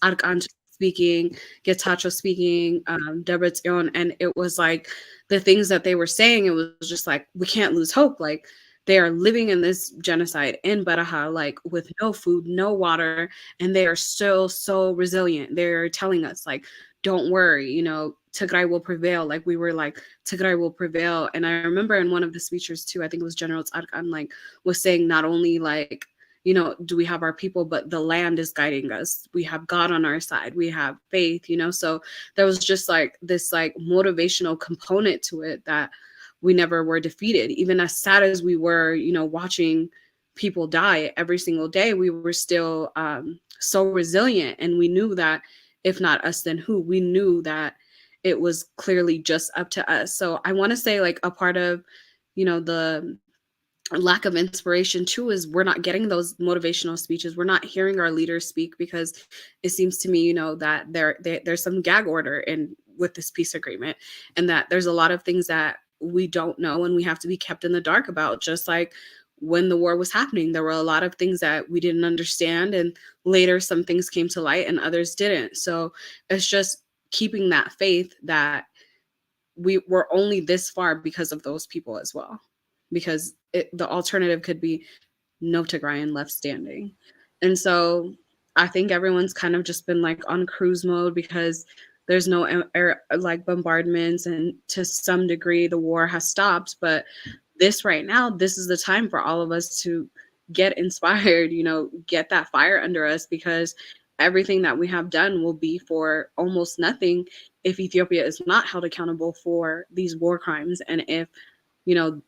Arkanjo speaking, Getachew speaking, Deborah Tion, and it was like the things that they were saying, it was just like, we can't lose hope. Like they are living in this genocide in Baraha, like with no food, no water, and they are still so resilient. They're telling us like, don't worry, you know, Tigray will prevail. Like we were like, Tigray will prevail. And I remember in one of the speeches too, I think it was General Arkan, like was saying not only like, you know, do we have our people, but the land is guiding us. We have God on our side. We have faith, you know? So there was just like this like motivational component to it that we never were defeated. Even as sad as we were, you know, watching people die every single day, we were still so resilient. And we knew that if not us, then who? We knew that it was clearly just up to us. So I want to say like a part of, you know, the lack of inspiration too is we're not getting those motivational speeches. We're not hearing our leaders speak because it seems to me, you know, that there's some gag order in with this peace agreement, and that there's a lot of things that we don't know and we have to be kept in the dark about. Just like when the war was happening, there were a lot of things that we didn't understand, and later some things came to light and others didn't. So it's just keeping that faith that we were only this far because of those people as well, because the alternative could be no Tigrayan left standing. And so I think everyone's kind of just been like on cruise mode because there's no air like bombardments, and to some degree the war has stopped. But this right now, this is the time for all of us to get inspired, you know, get that fire under us, because everything that we have done will be for almost nothing if Ethiopia is not held accountable for these war crimes. And if, you know,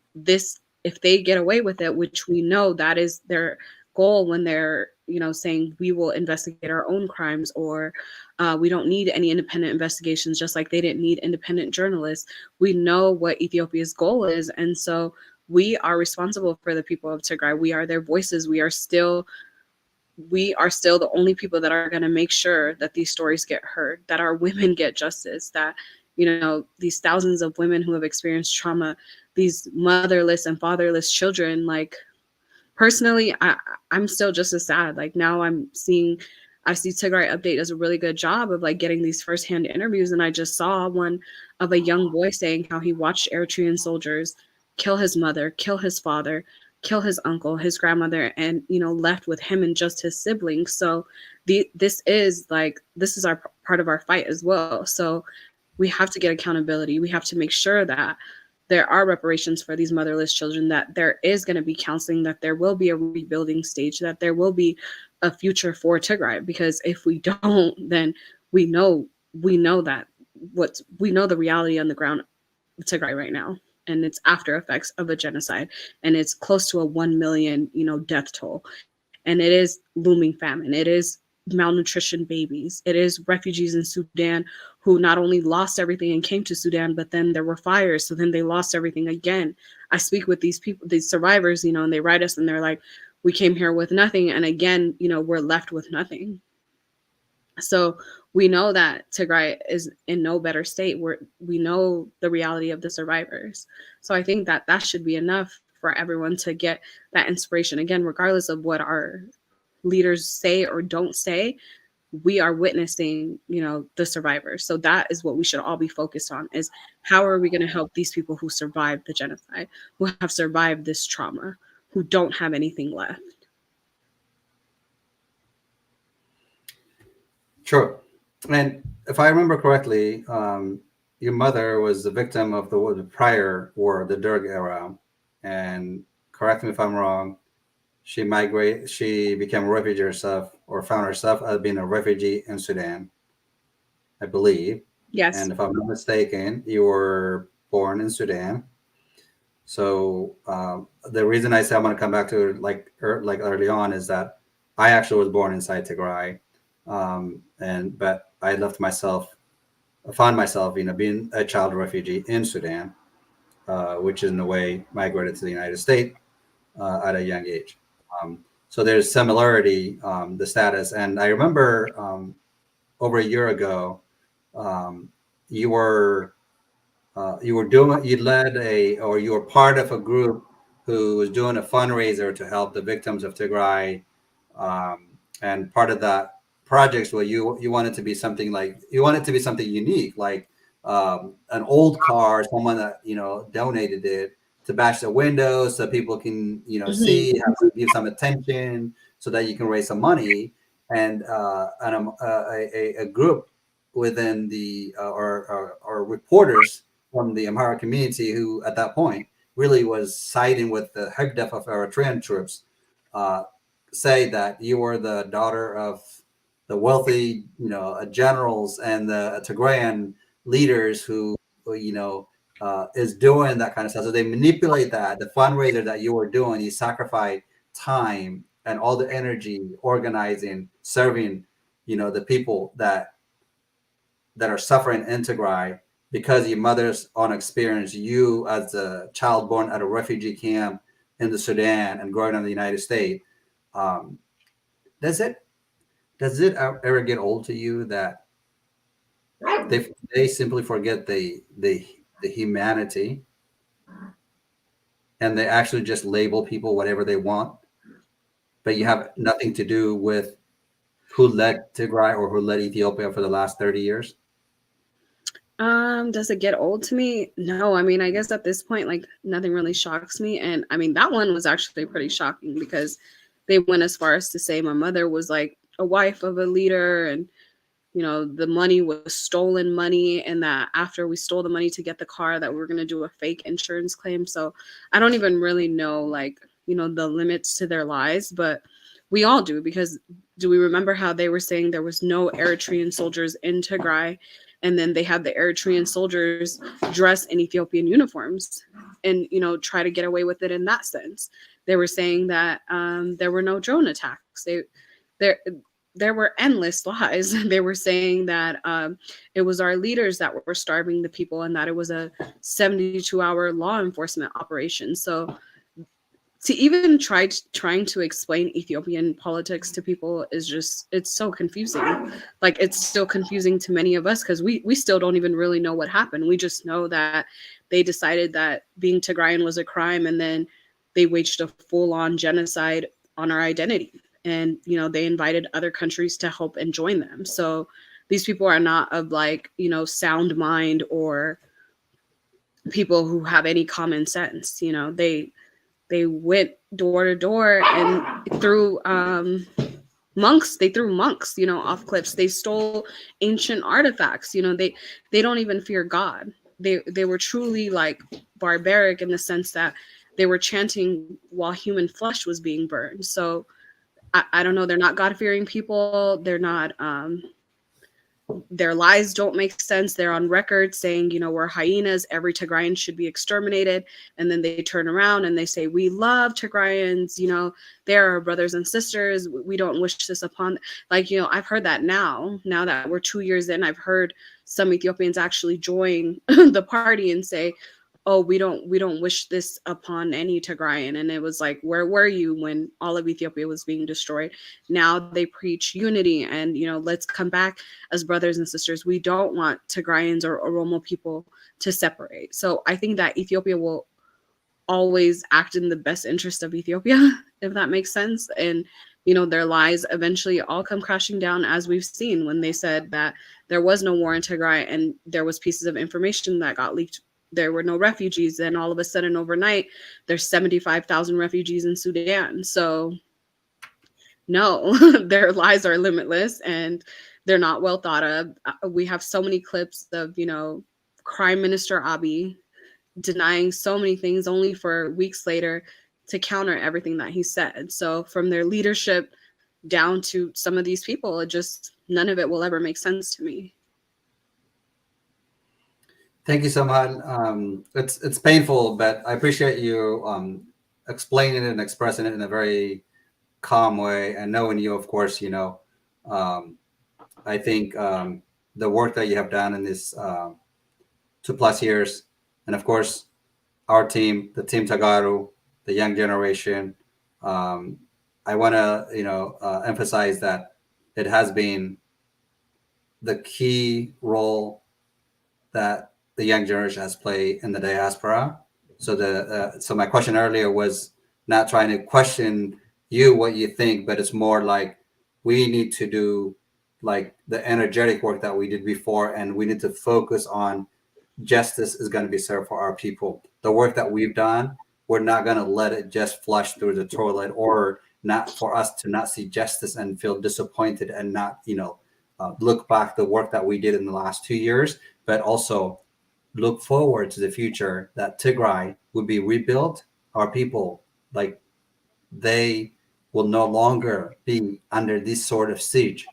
if they get away with it, which we know that is their goal when they're, you know, saying we will investigate our own crimes, or we don't need any independent investigations, just like they didn't need independent journalists. We know what Ethiopia's goal is. And so we are responsible for the people of Tigray. We are their voices. We are still the only people that are going to make sure that these stories get heard, that our women get justice, that, you know, these thousands of women who have experienced trauma, these motherless and fatherless children. Like personally, I'm still just as sad. Like now I see Tigray Update does a really good job of like getting these firsthand interviews. And I just saw one of a young boy saying how he watched Eritrean soldiers kill his mother, kill his father, kill his uncle, his grandmother, and, you know, left with him and just his siblings. So this is our part of our fight as well. So we have to get accountability. We have to make sure that there are reparations for these motherless children, that there is going to be counseling, that there will be a rebuilding stage, that there will be a future for Tigray. Because if we don't, then we know the reality on the ground of Tigray right now, and it's after effects of a genocide, and it's close to a 1 million, you know, death toll, and it is looming famine. It is malnutrition babies. It is refugees in Sudan who not only lost everything and came to Sudan, but then there were fires, so then they lost everything again. I speak with these people, these survivors, you know, and they write us and they're like, we came here with nothing, and again, you know, we're left with nothing. So we know that Tigray is in no better state. We know the reality of the survivors. So I think that that should be enough for everyone to get that inspiration. Again, regardless of what our leaders say or don't say, we are witnessing, you know, the survivors. So that is what we should all be focused on, is how are we going to help these people who survived the genocide, who have survived this trauma, who don't have anything left. Sure. And if I remember correctly, your mother was the victim of the prior war, the Derg era. And correct me if I'm wrong, she became a refugee herself, or found herself as being a refugee in Sudan, I believe. Yes. And if I'm not mistaken, you were born in Sudan. So the reason I say I'm going to come back to it like early on is that I actually was born inside Tigray. But I found myself, you know, being a child refugee in Sudan, which in a way migrated to the United States at a young age. So there's similarity, the status. And I remember over a year ago, um, you were you led or you were part of a group who was doing a fundraiser to help the victims of Tigray, and part of that projects where you wanted to be something like you wanted to be something unique, like an old car, someone that donated it to bash the windows so people can Mhm. see, give some attention, so that you can raise some money, and a group within the or reporters from the Amhara community who at that point really was siding with the Hagdef of Eritrean troops, uh, say that you were the daughter of the wealthy, generals and the Tigrayan leaders who is doing that kind of stuff. So they manipulate that, the fundraiser that you were doing, you sacrifice time and all the energy organizing, serving, the people that are suffering in Tigray because your mother's own experience, you as a child born at a refugee camp in the Sudan and growing up in the United States. Um, does it ever get old to you that they simply forget the humanity, and they actually just label people whatever they want, but you have nothing to do with who led Tigray or who led Ethiopia for the last 30 years? Does it get old to me? No, I mean, I guess at this point, like nothing really shocks me. And I mean, that one was actually pretty shocking because they went as far as to say my mother was like a wife of a leader, and the money was stolen money, and that after we stole the money to get the car, that we were going to do a fake insurance claim. So I don't even really know, like, the limits to their lies, but we all do, because do we remember how they were saying there was no Eritrean soldiers in Tigray? And then they had the Eritrean soldiers dress in Ethiopian uniforms and, try to get away with it in that sense. They were saying that there were no drone attacks. There, there were endless lies. They were saying that it was our leaders that were starving the people, and that it was a 72-hour law enforcement operation. So to even trying to explain Ethiopian politics to people is just, it's so confusing. Like, it's still confusing to many of us because we still don't even really know what happened. We just know that they decided that being Tigrayan was a crime, and then they waged a full-on genocide on our identity. And they invited other countries to help and join them. So these people are not of, like, sound mind or people who have any common sense. They went door to door and threw monks. They threw monks, off cliffs. They stole ancient artifacts. They don't even fear God. They were truly, like, barbaric in the sense that they were chanting while human flesh was being burned. So I don't know. They're not God-fearing people. They're not. Their lies don't make sense. They're on record saying, we're hyenas. Every Tigrayan should be exterminated. And then they turn around and they say, we love Tigrayans. They're our brothers and sisters. We don't wish this upon. Like, I've heard that now that we're 2 years in. I've heard some Ethiopians actually join the party and say, oh, we don't wish this upon any Tigrayan. And it was like, where were you when all of Ethiopia was being destroyed? Now they preach unity and, let's come back as brothers and sisters. We don't want Tigrayans or Oromo people to separate. So I think that Ethiopia will always act in the best interest of Ethiopia, if that makes sense. And, their lies eventually all come crashing down, as we've seen when they said that there was no war in Tigray and there was pieces of information that got leaked. There were no refugees. And all of a sudden, overnight, there's 75,000 refugees in Sudan. So no, their lies are limitless and they're not well thought of. We have so many clips of, Prime Minister Abiy denying so many things only for weeks later to counter everything that he said. So from their leadership down to some of these people, it just, none of it will ever make sense to me. Thank you so much. It's painful, but I appreciate you explaining it and expressing it in a very calm way. And knowing you, of course, I think the work that you have done in this 2+ years, and of course, our team, the Team Tagaru, the young generation, I want to, emphasize that it has been the key role that the young generation has played in the diaspora. So my question earlier was not trying to question you what you think, but it's more like we need to do like the energetic work that we did before, and we need to focus on justice is going to be served for our people. The work that we've done, we're not going to let it just flush through the toilet, or not for us to not see justice and feel disappointed and not, look back the work that we did in the last 2 years, but also look forward to the future that Tigray would be rebuilt. Our people, like, they will no longer be under this sort of siege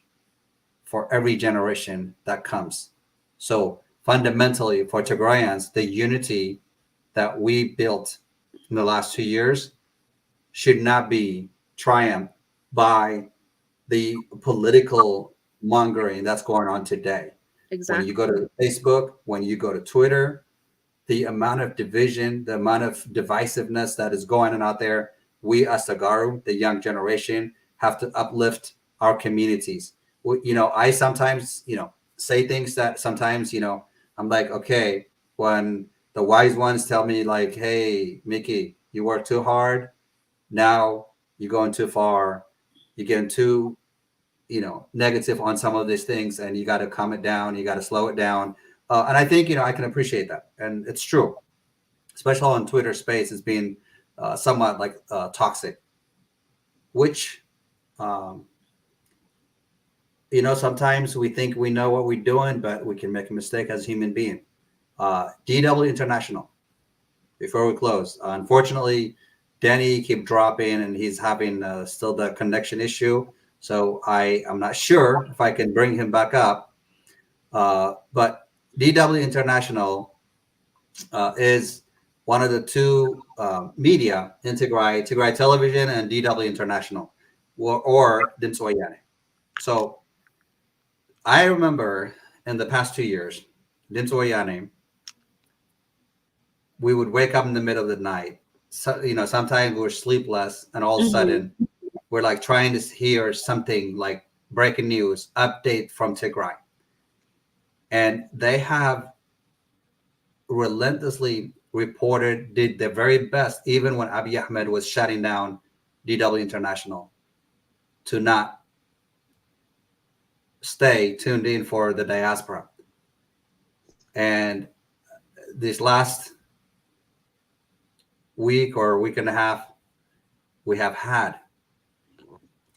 for every generation that comes. So fundamentally, for Tigrayans, the unity that we built in the last 2 years should not be triumphed by the political mongering that's going on today. When you go Exactly. to Facebook, when you go to Twitter, the amount of division, the amount of divisiveness that is going on out there, we as Tagaru, the young generation, have to uplift our communities. I sometimes, say things that sometimes, I'm like, okay, when the wise ones tell me like, hey, Mickey, you work too hard. Now you're going too far. You're getting too, negative on some of these things, and you got to calm it down. You got to slow it down. And I think, I can appreciate that. And it's true, especially on Twitter space, it's being somewhat like toxic, which, um, sometimes we think we know what we're doing, but we can make a mistake as a human being. DW International, before we close, unfortunately, Danny keep dropping and he's having still the connection issue. So I'm not sure if I can bring him back up. But DW International is one of the two media in Tigray Television and DW International, or Dinsoyane. So I remember in the past 2 years, Dinsoyane, we would wake up in the middle of the night. So, sometimes we're sleepless, and all of a Mhm. sudden we're like trying to hear something like breaking news, update from Tigray. And they have relentlessly reported, did their very best, even when Abiy Ahmed was shutting down DW International, to not stay tuned in for the diaspora. And this last week or week and a half, we have had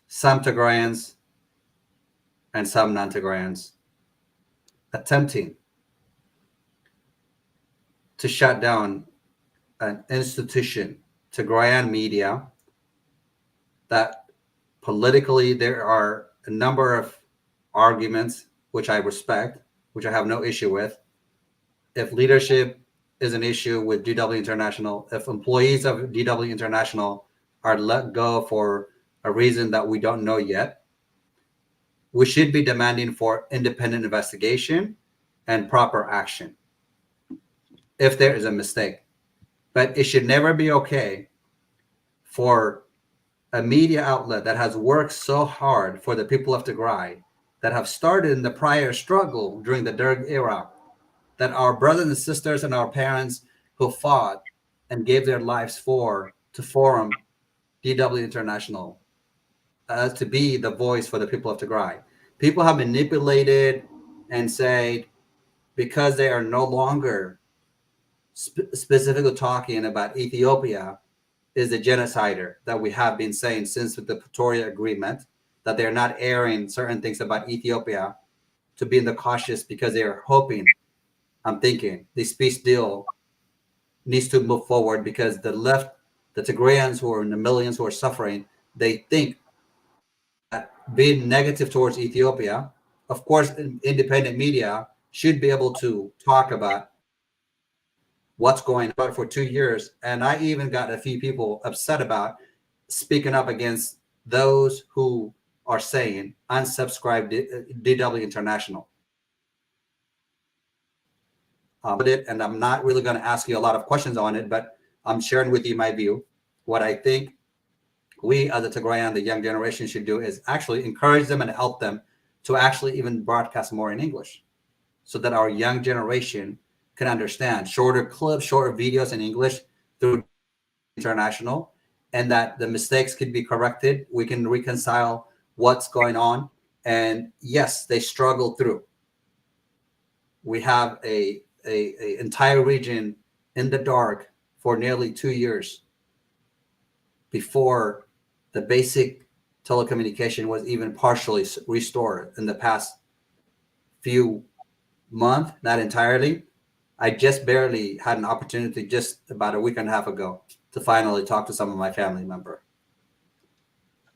some Tigrayans and some non-Tigrayans attempting to shut down an institution, Tigrayan media, that politically there are a number of arguments which I respect, which I have no issue with. If leadership is an issue with DW International, if employees of DW International are let go for a reason that we don't know yet, we should be demanding for independent investigation and proper action if there is a mistake. But it should never be okay for a media outlet that has worked so hard for the people of Tigray, that have started in the prior struggle during the Derg era, that our brothers and sisters and our parents who fought and gave their lives to form DW International, to be the voice for the people of Tigray. People have manipulated and said, because they are no longer specifically talking about Ethiopia is the genocider that we have been saying since the Pretoria Agreement, that they're not airing certain things about Ethiopia to be in the cautious because they are hoping, I'm thinking, this peace deal needs to move forward because the left, the Tigrayans who are in the millions who are suffering, they think that being negative towards Ethiopia, of course, independent media should be able to talk about what's going on for 2 years. And I even got a few people upset about speaking up against those who are saying unsubscribe DW International. And I'm not really going to ask you a lot of questions on it, but I'm sharing with you my view, what I think we as a Tigrayan, the young generation, should do is actually encourage them and help them to actually even broadcast more in English, so that our young generation can understand shorter clips, shorter videos in English through international, and that the mistakes could be corrected. We can reconcile what's going on. And yes, they struggle through. We have a entire region in the dark for nearly 2 years before the basic telecommunication was even partially restored in the past few months, not entirely. I just barely had an opportunity just about a week and a half ago to finally talk to some of my family member.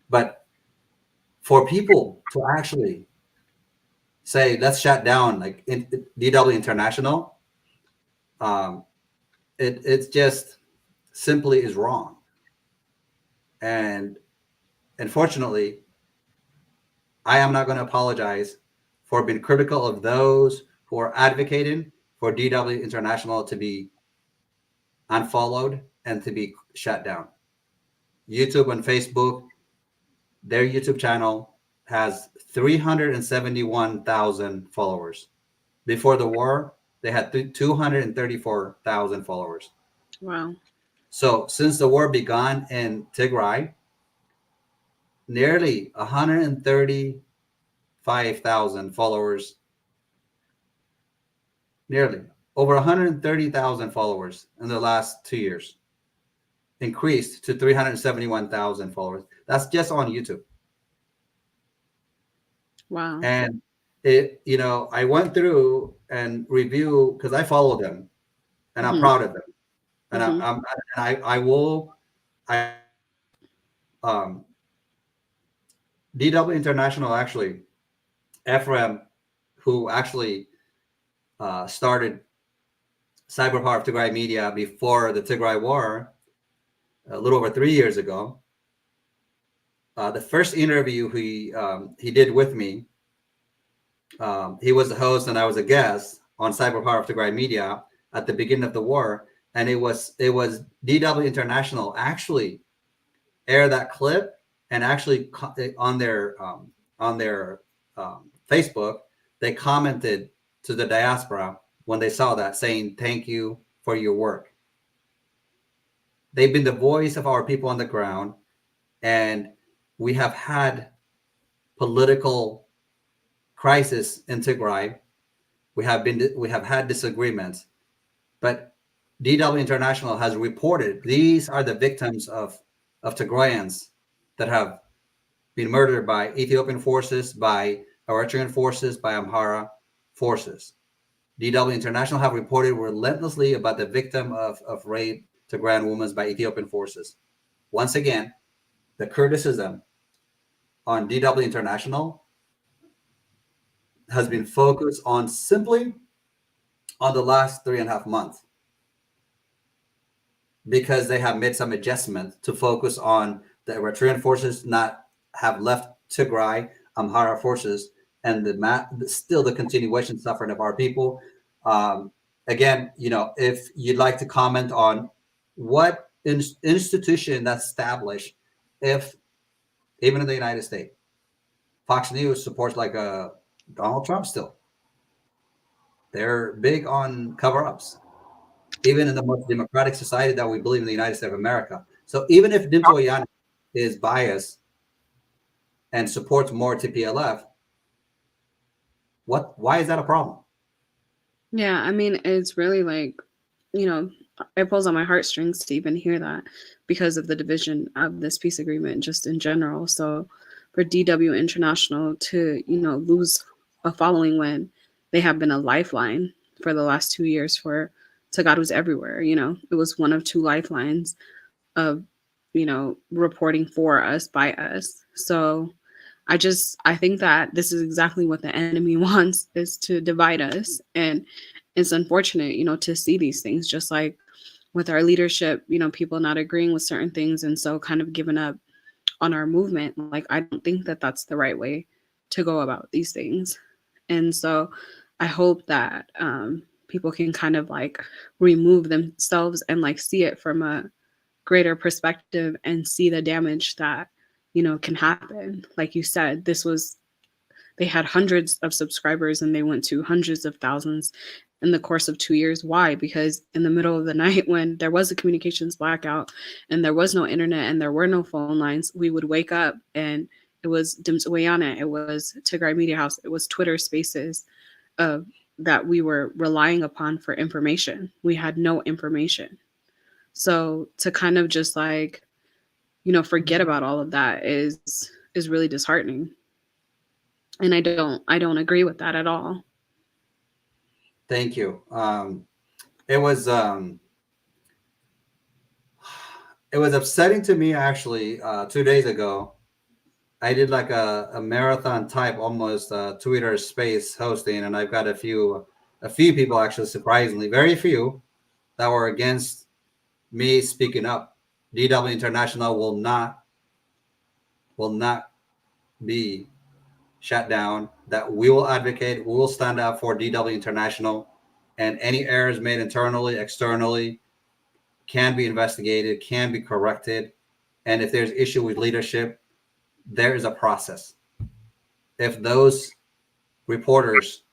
But for people to actually say, let's shut down like DW International, it's just simply is wrong. And unfortunately, I am not going to apologize for being critical of those who are advocating for DW International to be unfollowed and to be shut down. YouTube and Facebook, their YouTube channel has 371,000 followers. Before the war, they had 234,000 followers. Wow. So since the war began in Tigray, nearly 135,000 followers, nearly over 130,000 followers in the last 2 years, increased to 371,000 followers. That's just on YouTube. Wow. And I went through and review because I follow them, and I'm proud of them. And I will, DW International, actually, Ephraim, who actually started Cyber Power of Tigray Media before the Tigray War, a little over 3 years ago. The first interview he did with me, he was the host and I was a guest on Cyber Power of Tigray Media at the beginning of the war, and it was DW International actually aired that clip, and actually on their Facebook, they commented to the diaspora when they saw that, saying thank you for your work. They've been the voice of our people on the ground, and we have had political crisis in Tigray. We have had disagreements, but DW International has reported these are the victims of Tigrayans that have been murdered by Ethiopian forces, by Eritrean forces, by Amhara forces. DW International have reported relentlessly about the victim of rape to Tigrayan women by Ethiopian forces. Once again, the criticism on DW International has been focused on simply on the last 3.5 months, because they have made some adjustment to focus on the Eritrean forces not have left Tigray, Amhara forces, and still the continuation suffering of our people. Again, if you'd like to comment on what institution that's established, if even in the United States, Fox News supports like Donald Trump still. They're big on cover-ups, even in the most democratic society that we believe in the United States of America. So even if Dinto Oyane is biased and supports more TPLF, why is that a problem? Yeah, I mean, it's really like, it pulls on my heartstrings to even hear that, because of the division of this peace agreement just in general. So for DW International to, lose a following when they have been a lifeline for the last 2 years for Tagados everywhere, it was one of two lifelines of, reporting for us, by us. So I think that this is exactly what the enemy wants, is to divide us. And it's unfortunate, to see these things, just like with our leadership, people not agreeing with certain things. And so kind of giving up on our movement. Like, I don't think that that's the right way to go about these things. And so I hope that people can kind of like remove themselves and like see it from a greater perspective and see the damage that, you know, can happen. Like you said, they had hundreds of subscribers and they went to hundreds of thousands in the course of 2 years. Why? Because in the middle of the night, when there was a communications blackout and there was no internet and there were no phone lines, we would wake up and it was Dimts Wayana, it was Tigray Media House, it was Twitter Spaces that we were relying upon for information. We had no information. So to kind of just like, you know, forget about all of that is really disheartening. And I don't agree with that at all. Thank you. It was upsetting to me actually. 2 days ago, I did like a marathon type almost Twitter space hosting, and I've got a few people actually, surprisingly, very few, that were against me speaking up. DW International will not be shut down. That we will advocate, we will stand up for DW International, and any errors made internally, externally, can be investigated, can be corrected, and if there's issue with leadership, there is a process. If those reporters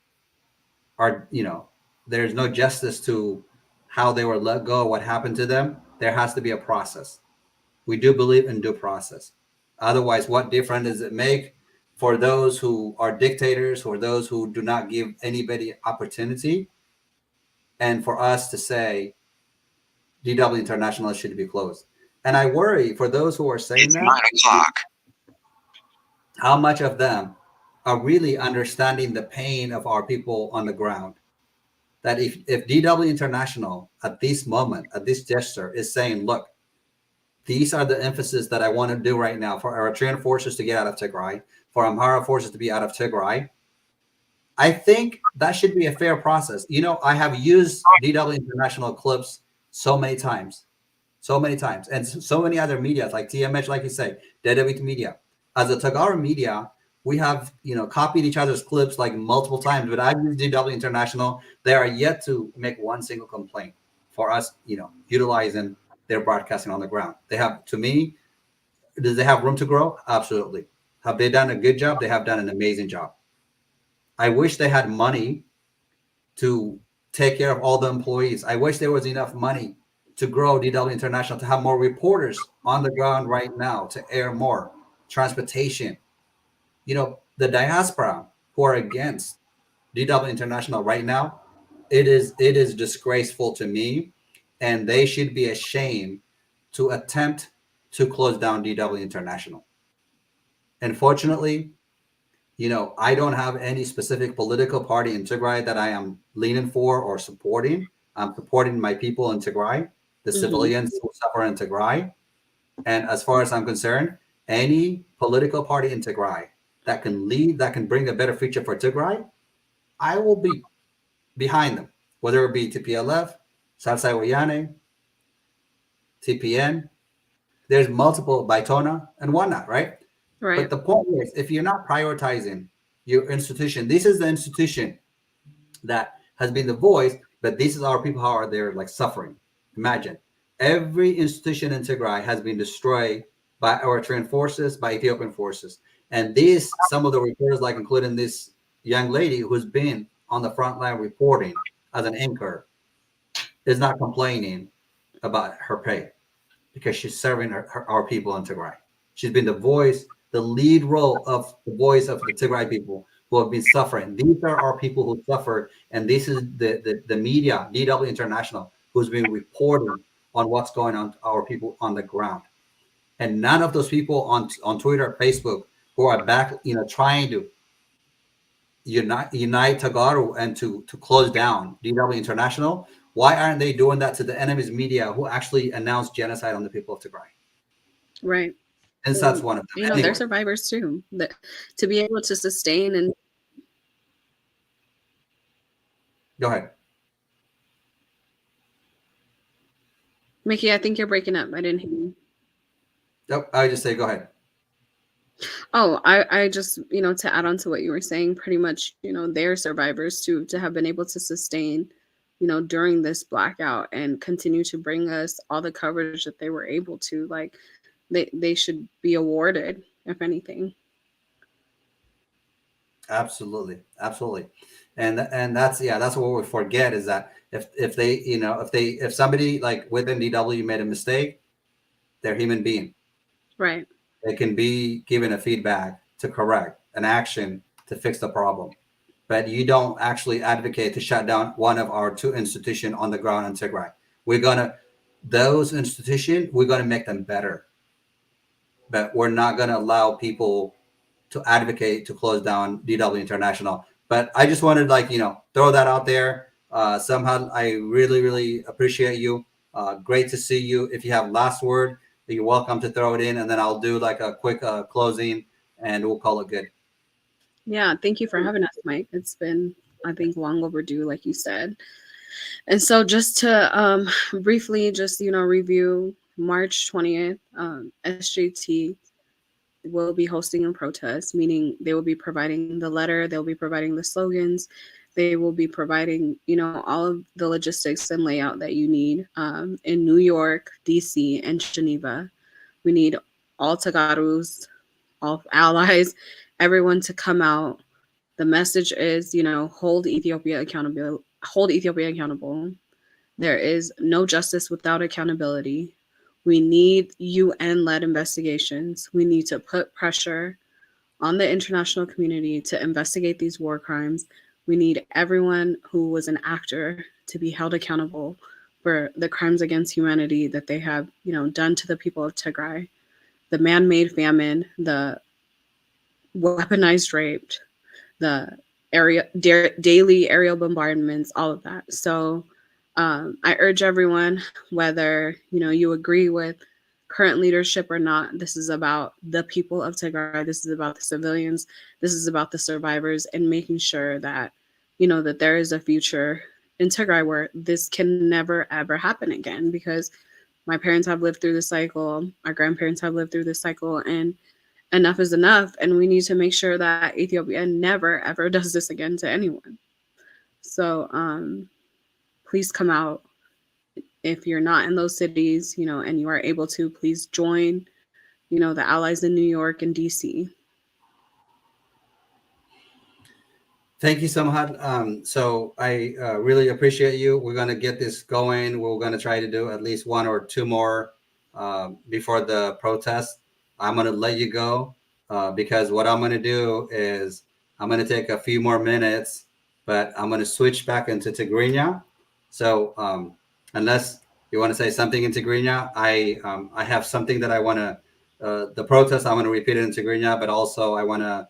are, you know, there's no justice to how they were let go, what happened to them, there has to be a process. We do believe in due process. Otherwise, what difference does it make for those who are dictators, or those who do not give anybody opportunity, and for us to say DW International should be closed? And I worry for those who are saying that, 9 o'clock. how much of them are really understanding the pain of our people on the ground. That if DW International at this moment, at this gesture, is saying, look, these are the emphasis that I want to do right now for Eritrean forces to get out of Tigray, for Amhara forces to be out of Tigray, I think that should be a fair process. You know, I have used DW International clips so many times, and so many other media like TMH, like you say, Dedewit Media. As a Tagara media, we have, you know, copied each other's clips like multiple times, but I've used DW International. They are yet to make one single complaint for us, you know, utilizing their broadcasting on the ground. They have, to me, do they have room to grow? Absolutely. Have they done a good job? They have done an amazing job. I wish they had money to take care of all the employees. I wish there was enough money to grow DW International, to have more reporters on the ground right now, to air more transportation. You know, the diaspora who are against DW International right now, it is disgraceful to me, and they should be ashamed to attempt to close down DW International. Unfortunately, you know, I don't have any specific political party in Tigray that I am leaning for or supporting. I'm supporting my people in Tigray, the civilians who suffer in Tigray. And as far as I'm concerned, any political party in Tigray that can lead, that can bring a better future for Tigray, I will be behind them, whether it be TPLF, Salsai Wayane, TPN. There's multiple, Baitona and whatnot, right? Right. But the point is, if you're not prioritizing your institution, this is the institution that has been the voice, but this is our people how are there like suffering. Imagine every institution in Tigray has been destroyed by Eritrean forces, by Ethiopian forces. And these, some of the reporters, like including this young lady who's been on the front line reporting as an anchor, is not complaining about her pay because she's serving our people in Tigray. She's been the voice, the lead role of the voice of the Tigray people who have been suffering. These are our people who suffer, and this is the media, DW International, who's been reporting on what's going on to our people on the ground. And none of those people on Twitter, Facebook, who are back, you know, trying to unite Tagaru and to close down DW International, why aren't they doing that to the enemy's media who actually announced genocide on the people of Tigray? Right. And so that's one of them. You know, Anyway, they're survivors too. That to be able to sustain and go ahead. Mickey, I think you're breaking up. I didn't hear you. Nope, I would just say go ahead. Oh, I just, you know, to add on to what you were saying, pretty much, you know, they're survivors too, to have been able to sustain during this blackout and continue to bring us all the coverage that they were able to. Like, they should be awarded, if anything. Absolutely, absolutely, and that's that's what we forget is that if they if somebody like within DW made a mistake, they're human being. Right. They can be given a feedback to correct an action to fix the problem, but you don't actually advocate to shut down one of our two institutions on the ground in Tigray. Those institutions, we're gonna make them better, but we're not gonna allow people to advocate to close down DW International. But I just wanted throw that out there. Somehow I really, really appreciate you. Great to see you. If you have last word, you're welcome to throw it in, and then I'll do like a quick closing and we'll call it good. Yeah, thank you for having us, Mike. It's been, I think, long overdue, like you said. And so just to briefly just, review March 20th, SJT will be hosting a protest, meaning they will be providing the letter, they'll be providing the slogans, they will be providing, all of the logistics and layout that you need in New York, DC, and Geneva. We need all Tagarus, all allies, everyone to come out. The message is, hold Ethiopia accountable. Hold Ethiopia accountable. There is no justice without accountability. We need UN-led investigations. We need to put pressure on the international community to investigate these war crimes. We need everyone who was an actor to be held accountable for the crimes against humanity that they have, done to the people of Tigray. The man-made famine, the weaponized rape, the daily aerial bombardments, all of that. So I urge everyone, whether you agree with current leadership or not, this is about the people of Tigray. This is about the civilians. This is about the survivors, and making sure that that there is a future in Tigray where this can never ever happen again. Because my parents have lived through this cycle, our grandparents have lived through this cycle, and enough is enough. And we need to make sure that Ethiopia never ever does this again to anyone. So please come out. If you're not in those cities, and you are able to, please join, the allies in New York and DC. Thank you so much. So I really appreciate you. We're going to get this going. We're going to try to do at least one or two more before the protest. I'm going to let you go because what I'm going to do is I'm going to take a few more minutes, but I'm going to switch back into Tigrinya. So unless you want to say something in Tigrinya, I have something that I want to, the protest, I'm going to repeat it in Tigrinya, but also I want to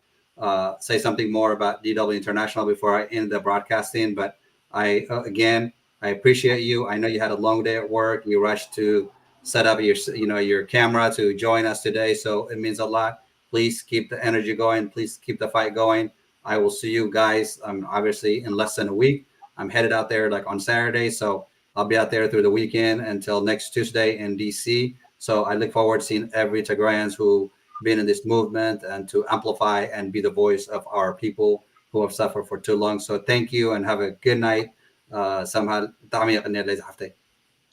say something more about DW International before I end the broadcasting. But again, I appreciate you. I know you had a long day at work. You rushed to set up your camera to join us today. So it means a lot. Please keep the energy going. Please keep the fight going. I will see you guys obviously in less than a week. I'm headed out there like on Saturday. So I'll be out there through the weekend until next Tuesday in DC. So I look forward to seeing every Tigrayans who been in this movement and to amplify and be the voice of our people who have suffered for too long. So thank you and have a good night.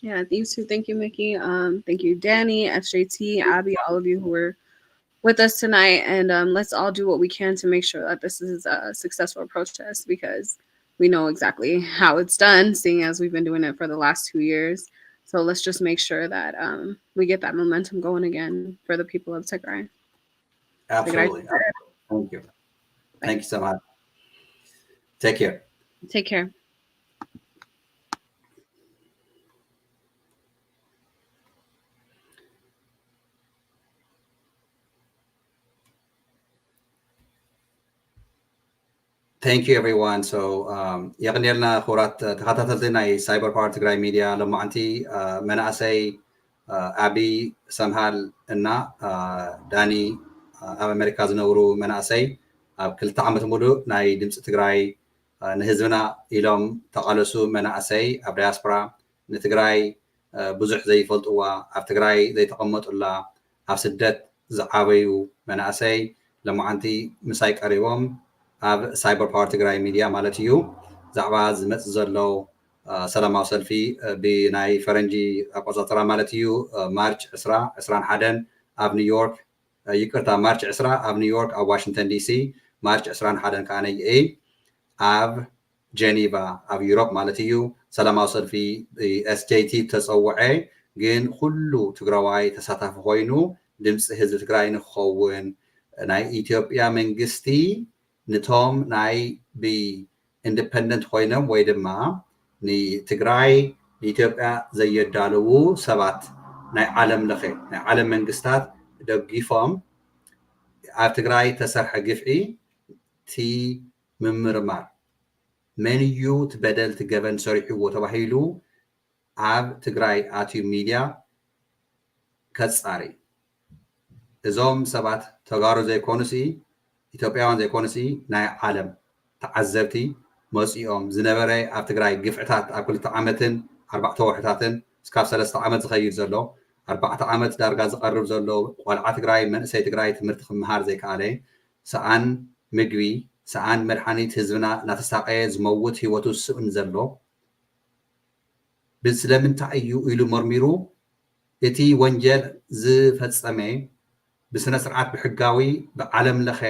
Yeah, you too. Thank you, Mickey. Thank you, Danny, SJT, Abby, all of you who were with us tonight. And let's all do what we can to make sure that this is a successful protest, because we know exactly how it's done, seeing as we've been doing it for the last 2 years. So let's just make sure that we get that momentum going again for the people of Tigray. Absolutely. Thank you. Thank you so much. Take care. Take care. Thank you everyone. So يقنيلنا خورات تخططتنا سايبر بار تግራይ ሚዲያ ለማንቲ መናእሰይ ዓቢ ሰምሃል እና ዳኒ ኣብ ኣሜሪካ ዝነብሩ መናእሰይ ኣብ 2 ዓመት ሙሉእ ናይ ድምፂ ትግራይ ንህዝብና ኢሎም ተቃለሱ መናእሰይ ኣብ ዳያስፖራ ንትግራይ ብዙሕ ዘይፈልጥዋ ኣብ ትግራይ ዘይተቐመጡላ ኣብ ስደት ዝዓበዩ መናእሰይ ለማዓንቲ ምሳይ ቀሪቦም ኣብ ሳይበር ፓወር ትግራይ ሚድያ ማለት እዩ ዛዕባ ዝመፅእ ዘሎ ሰላማዊ ሰልፊ ብናይ ፈረንጂ ኣቆፃፅራ ማለት እዩ ማርች 21 ኣብ ኒውዮርክ ይቅርታ ማርች 20 ኣብ ኒውዮርክ ኣብ ዋሽንግተን ዲሲ ማርች 21 ከዓ ነይአ ኣብ ጀኒቫ ኣብ ዩሮፕ ማለት እዩ ሰላማዊ ሰልፊ SJT ተፀውዐ ግን ኩሉ ትግራዋይ ተሳታፊ ኮይኑ ድምፂ ህዝቢ ትግራይ ንክኸውን ናይ ኢትዮጵያ መንግስቲ ነቶም ናይ ብኢንዲፐንደንት ኮይኖም ወይ ድማ ንትግራይ ንኢትዮጵያ ዘየዳልው ሰባት ናይ ዓለም ለኸ ናይ ዓለም መንግስታት ደጊፎም ኣብ ትግራይ ተሰርሐ ግፍዒ እቲ ምምርማር መን እዩ እቲ በደል እቲ ገበን ሰሪሕዎ ተባሂሉ ኣብ ትግራይ ኣትዩ ሚድያ ከፃሪ እዞም ሰባት ተጋሩ ዘይኮኑሲ ኢትዮጵያውያን ዘይኮኑሲ ናይ ዓለም ተዓዘብቲ መፂኦም ዝነበረ ኣብ ትግራይ ግፍዕታት ኣብ 2 ዓመትን 4 ወርሕታትን እስካብ 3 ዓመት ዝኸይድ ዘሎ 4 ዓመት ዳርጋ ዝቐርብ ዘሎ ቆልዓ ትግራይ መንእሰይ ትግራይ ትምህርቲ ክምሃር ዘይከኣለ ሰኣን ምግቢ ሰኣን መድሓኒት ህዝብና እናተሳቀየ ዝመውት ሂወቱ ዝስእን ዘሎ ስለምንታይ እዩ ኢሉ መርሚሩ እቲ ወንጀል ዝፈፀመ ብስነ ስርዓት ብሕጋዊ ብዓለም ለኸ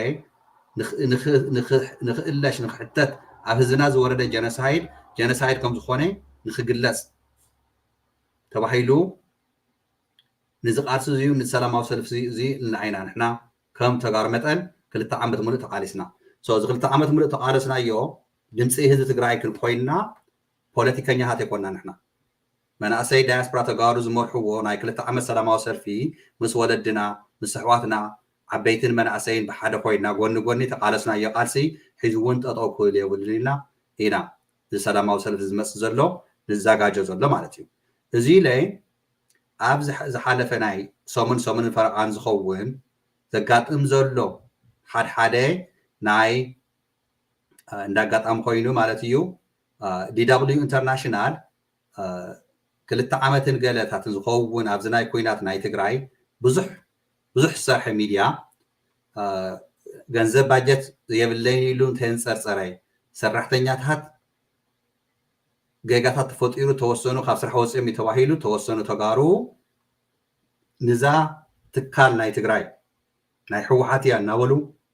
ንክእለሽ ንክሕተት ኣብ ህዝብና ዝወረደ ጀነሳይድ ከም ዝኾነ ንክግለፅ ተባሂሉ ንዝቃልሲ እዙ ንሰላማዊ ሰልፊ እዚ ንዓይና ንሕና ከም ተጋሩ መጠን 2 ዓመት ሙሉእ ተቃሊስና እዚ 2 ዓመት ሙሉእ ተቃለስናዮ ድምፂ ህዝቢ ትግራይ ኮይንና ፖለቲከኛታት ኣይኮንና ንሕና መናእሰይ ዳያስፖራ ተጋሩ ዝመርሕዎ ናይ 2 ዓመት ሰላማዊ ሰልፊ ምስ ወለድና ምስ ኣሕዋትና ዓበይትን መናእሰይን ብሓደ ኮይንና ጎኒ ጎኒ ተቃለስናዮ ቃልሲ ሕዚ እውን ጠጠው ክብል የብሉን ኢልና ኢና ዝሰላማዊ ሰልፊ ዝመፅእ ዘሎ ንዘጋጆ ዘሎ ማለት እዩ እዚ ለይ ኣብ ዝሓለፈ ናይ ሰሙን ፈረቓን ዝኸውን ዘጋጥም ዘሎ ሓደ ናይ እንዳጋጣሚ ኮይኑ ማለት እዩ DW ኢንተርናሽናል 2 ዓመትን ገለታትን ዝኸውን ኣብዚ ናይ ኩናት ናይ ትግራይ ብዙሕ ዝሰርሐ ሚድያ ገንዘብ ባጀት የብለኝ ኢሉ እንተንፀርፀረ ሰራሕተኛታት ገጋታት ተፈጢሩ ተወሰኑ ካብ ስራሕ ወፂኦም ተባሂሉ ተወሰኑ ተጋሩ ንዛ ትካል ናይ ትግራይ ናይ ሕወሓት እያ እናበሉ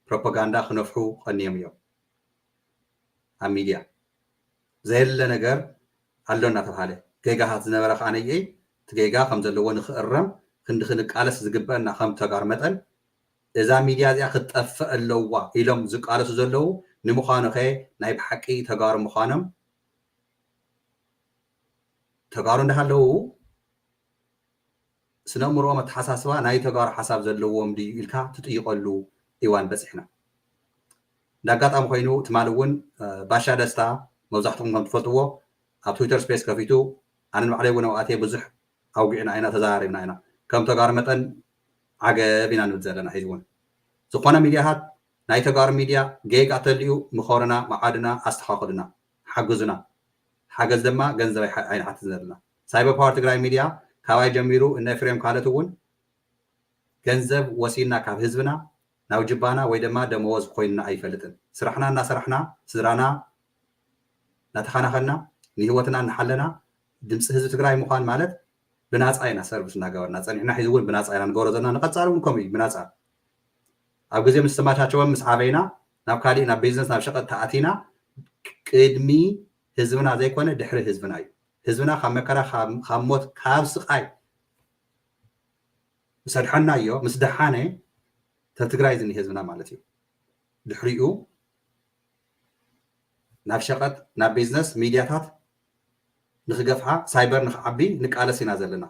ፕሮፓጋንዳ ክነፍሑ ቀኒዮም እዮም ኣብ ሚድያ ዘየለ ነገር ኣሎ እናተባሃለ ገጋታት ዝነበረ ከዓ ነየ እቲ ገጋ ከም ዘለዎ ንክእረም ክንዲ ክንቃለስ ዝግበአና ከም ተጋሩ መጠን እዛ ሚድያ እዚኣ ክትጠፍእ ኣለዋ ኢሎም ዝቃለሱ ዘለው ንምዃኑ ኸ ናይ ብሓቂ ተጋሩ ምዃኖም ተጋሩ እንዳሃለው ስነ ምሮኦም ኣተሓሳስባ ናይ ተጋሩ ሓሳብ ዘለዎም ድዩ ኢልካ ትጥይቀሉ እዋን በፂሕና እንዳጋጣሚ ኮይኑ ትማል እውን ባሻ ደስታ መብዛሕትኩም ከም ትፈልጥዎ ኣብ ትዊተር ስፔስ ከፊቱ ኣነ ንባዕለይ እውን ኣብኣትየ ብዙሕ ኣውጊዕና ኢና ተዘራሪብና ኢና ከም ተጋሩ መጠን ዓገብ ኢና ንብል ዘለና ሒዚ እውን ዝኾነ ሚድያታት ናይ ተጋሩ ሚድያ ጌጋ ተልዩ ምኸርና መዓድና ኣስተኻኽሉና ሓግዙና ሓገዝ ድማ ገንዘብ ኣይንሓትት ዘለና ሳይበር ፓወር ትግራይ ሚድያ ካባይ ጀሚሩ እነ ኤፍሬም ካልኦት እውን ገንዘብ ወሲድና ካብ ህዝብና ናብ ጅባና ወይ ድማ ደመወዝ ኮይንና ኣይፈልጥን ስራሕና እናሰራሕና ስድራና እናተኸናኸና ንሂወትና እናሓለና ድምፂ ህዝቢ ትግራይ ምዃን ማለት ብናፃ ኢና ሰርቪስ እናገበርና ፀኒሕና ሒዚ እውን ብናፃ ኢና ንገብሮ ዘለና ንቐፃሊ እውን ከምኡ እዩ ብናፃ ኣብ ግዜ ምስ ተመቻቸወ ምስ ዓበይና ናብ ካሊእ ናብ ቢዝነስ ናብ ሸቐጥ ተኣቲና ቅድሚ ህዝብና ዘይኮነ ድሕሪ ህዝብና እዩ ህዝብና ካብ መከራ ካብ ሞት ካብ ስቃይ ምስ ኣድሓና እዮ ምስ ደሓነ ትግራይ ዝኒ ህዝብና ማለት እዩ ድሕሪኡ ናብ ሸቐጥ ናብ ቢዝነስ ሚድያታት ንክገፍሓ ሳይበር ንክዓቢ ንቃለስ ኢና ዘለና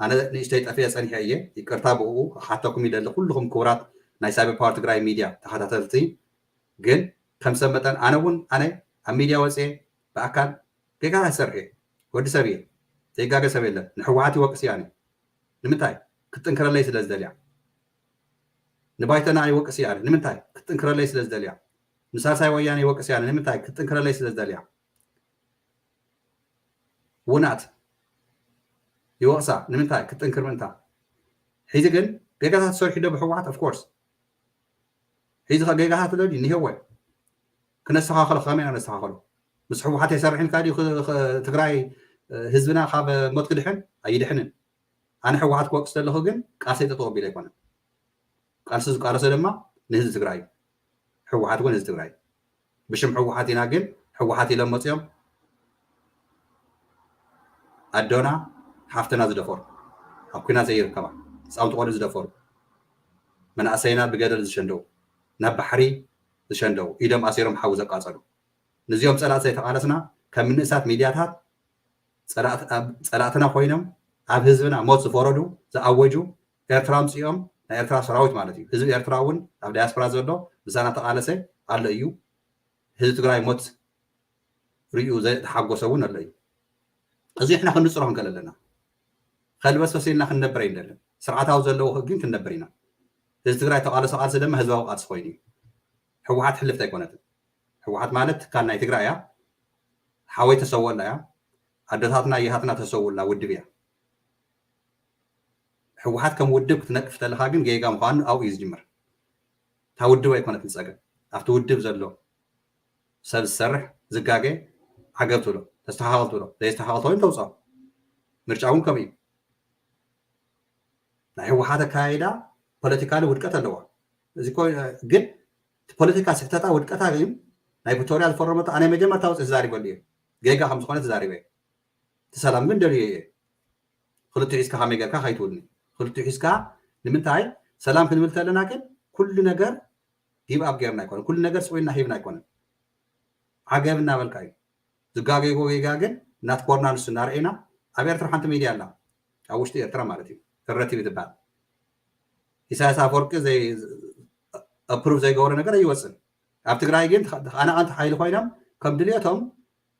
ኣነ ንእሽተይ ጠፍየ ፀኒሐ እየ ይቅርታ ብኡ ሓተኩም ይደሊ ኩልኩም ክቡራት ናይ ሳይበር ፓወር ትግራይ ሚድያ ተኸታተልቲ ግን ከም ሰብ መጠን ኣነ እውን ኣነ ኣብ ሚድያ ወፅየ ብኣካል ገጋ ይሰርሕ እየ ወዲ ሰብ እየ ዘይጋገ ሰብ የለን ንሕወሓት ይወቅስ እያ ንምንታይ ክትጥንክረለይ ስለ ዝደልያ ንባይተና ይወቅስ እያ ንምንታይ ክትጥንክረለይ ስለ ዝደልያ ንሳልሳይ ወያነ ይወቅስ እያ ንምንታይ ክትጥንክረለይ ስለ ዝደልያ ውናት ይወቅሳ ንምንታይ ክትጥንክር ምንታ ሒዚ ግን ገጋታት ዝሰርሑ ዶ ብሕወሓት ኦፍኮርስ ሒዚ ገጋታት ዶ ንሄወ ክነስተኻኸሎ ከመይ ኢና ነስተኻኸሎ مس حوحات يسرحن كادي تግራይ ህዝብና ካብ ሞት ክድሕን ኣይድሕንን ኣነ ሕወሓት ክወቅስ ዘለኹ ግን ቃልሰይ ተተቀቢለ ኣይኮነን ቃልሲ ዝቃለሰ ድማ ንህዝቢ ትግራይ ሕወሓት እውን ህዝቢ ትግራይ ብሽም ሕወሓት ኢና ግን ሕወሓት ኢሎም መፅኦም ኣዶና ሓፍትና ዝደፈሩ ኣብ ኩናት ዘይርከባ ህፃውንቲ ቆልዑ ዝደፈሩ መናእሰይና ብገደል ዝሸንደው ናብ ባሕሪ ዝሸንደው ኢዶም ኣሲሮም ሓዊ ዘቃፀሉ ነዚኦም ፀላእት ዘይተቃለስና ከም ምንእሳት ሚድያታት ፀላእትና ኮይኖም ኣብ ህዝብና ሞት ዝፈረዱ ዝኣወጁ ኤርትራ ምፅኦም ናይ ኤርትራ ሰራዊት ማለት እዩ ህዝቢ ኤርትራ እውን ኣብ ዳያስፖራ ዘሎ ብሳና ተቃለሰ ኣሎ እዩ ህዝቢ ትግራይ ሞት ርኡ ዝተሓጎሰ እውን ኣሎ እዩ እዚ እሕና ክንፅሮ ክንከል ኣለና ከልበስበስ ኢልና ክንነብር ኣይንደልን ስርዓታዊ ዘለዎ ግን ክንነብር ኢና ህዝቢ ትግራይ ተቃለሰ ቃልሲ ድማ ህዝባዊ ቃልሲ ኮይኑ እዩ ሕወሓት ሕልፍቲ ኣይኮነትን ሕወሓት ማለት ትካል ናይ ትግራይ እያ ሓወይ ተሰወላ እያ ኣዶታትና እያሃትና ተሰውላ ውድብ እያ ሕወሓት ከም ውድብ ክትነቅፍ ተለካ ግን ጌጋ ምኳኑ ኣብኡ እዩ ዝጅምር እታ ውድብ ኣይኮነትን ፀገም ኣብቲ ውድብ ዘሎ ሰብ ዝሰርሕ ዝጋገ ዓገብ ትብሎ ተስተኻኸል ትብሎ ዘይስተኻኸል ኮይኑ ተውፅኦ ምርጫ እውን ከምኡ እዩ ናይ ሕወሓት ኣካያይዳ ፖለቲካሊ ውድቀት ኣለዋ እዚ ግን ፖለቲካ ስሕተታ ውድቀታ ግን ናይ ፕሪቶርያ ዝፈረመቶ ኣነ መጀመርታ ውፅእ ተዛሪበሉ እየ ጌጋ ከም ዝኾነ ተዛሪበ እየ ትሰላም ግን ደልዮ እየ ክልቲኡ ሒዝካ ከመይ ጌርካ ከይትውልኒ ክልቲኡ ሒዝካ ንምንታይ ሰላም ክንብል ተለና ግን ኩሉ ነገር ጊብ ኣብ ጌርና ኣይኮነን ኩሉ ነገር ፅውይና ሂብና ኣይኮነን ዓገብ እናበልካ እዩ ዝጋገጎ ጌጋ ግን እናትኮርና ንሱ እናርአና ኣብ ኤርትራ ሓንቲ ሚድያ ኣላ ኣብ ውሽጢ ኤርትራ ማለት እዩ ተረቲብ ትበሃል ኢሳያስ ኣፈወርቂ ኣፕሩቭ ዘይገበሮ ነገር ኣይወፅን ኣብ ትግራይ ግን ተቐናቐንቲ ሓይሊ ኮይኖም ከም ድልየቶም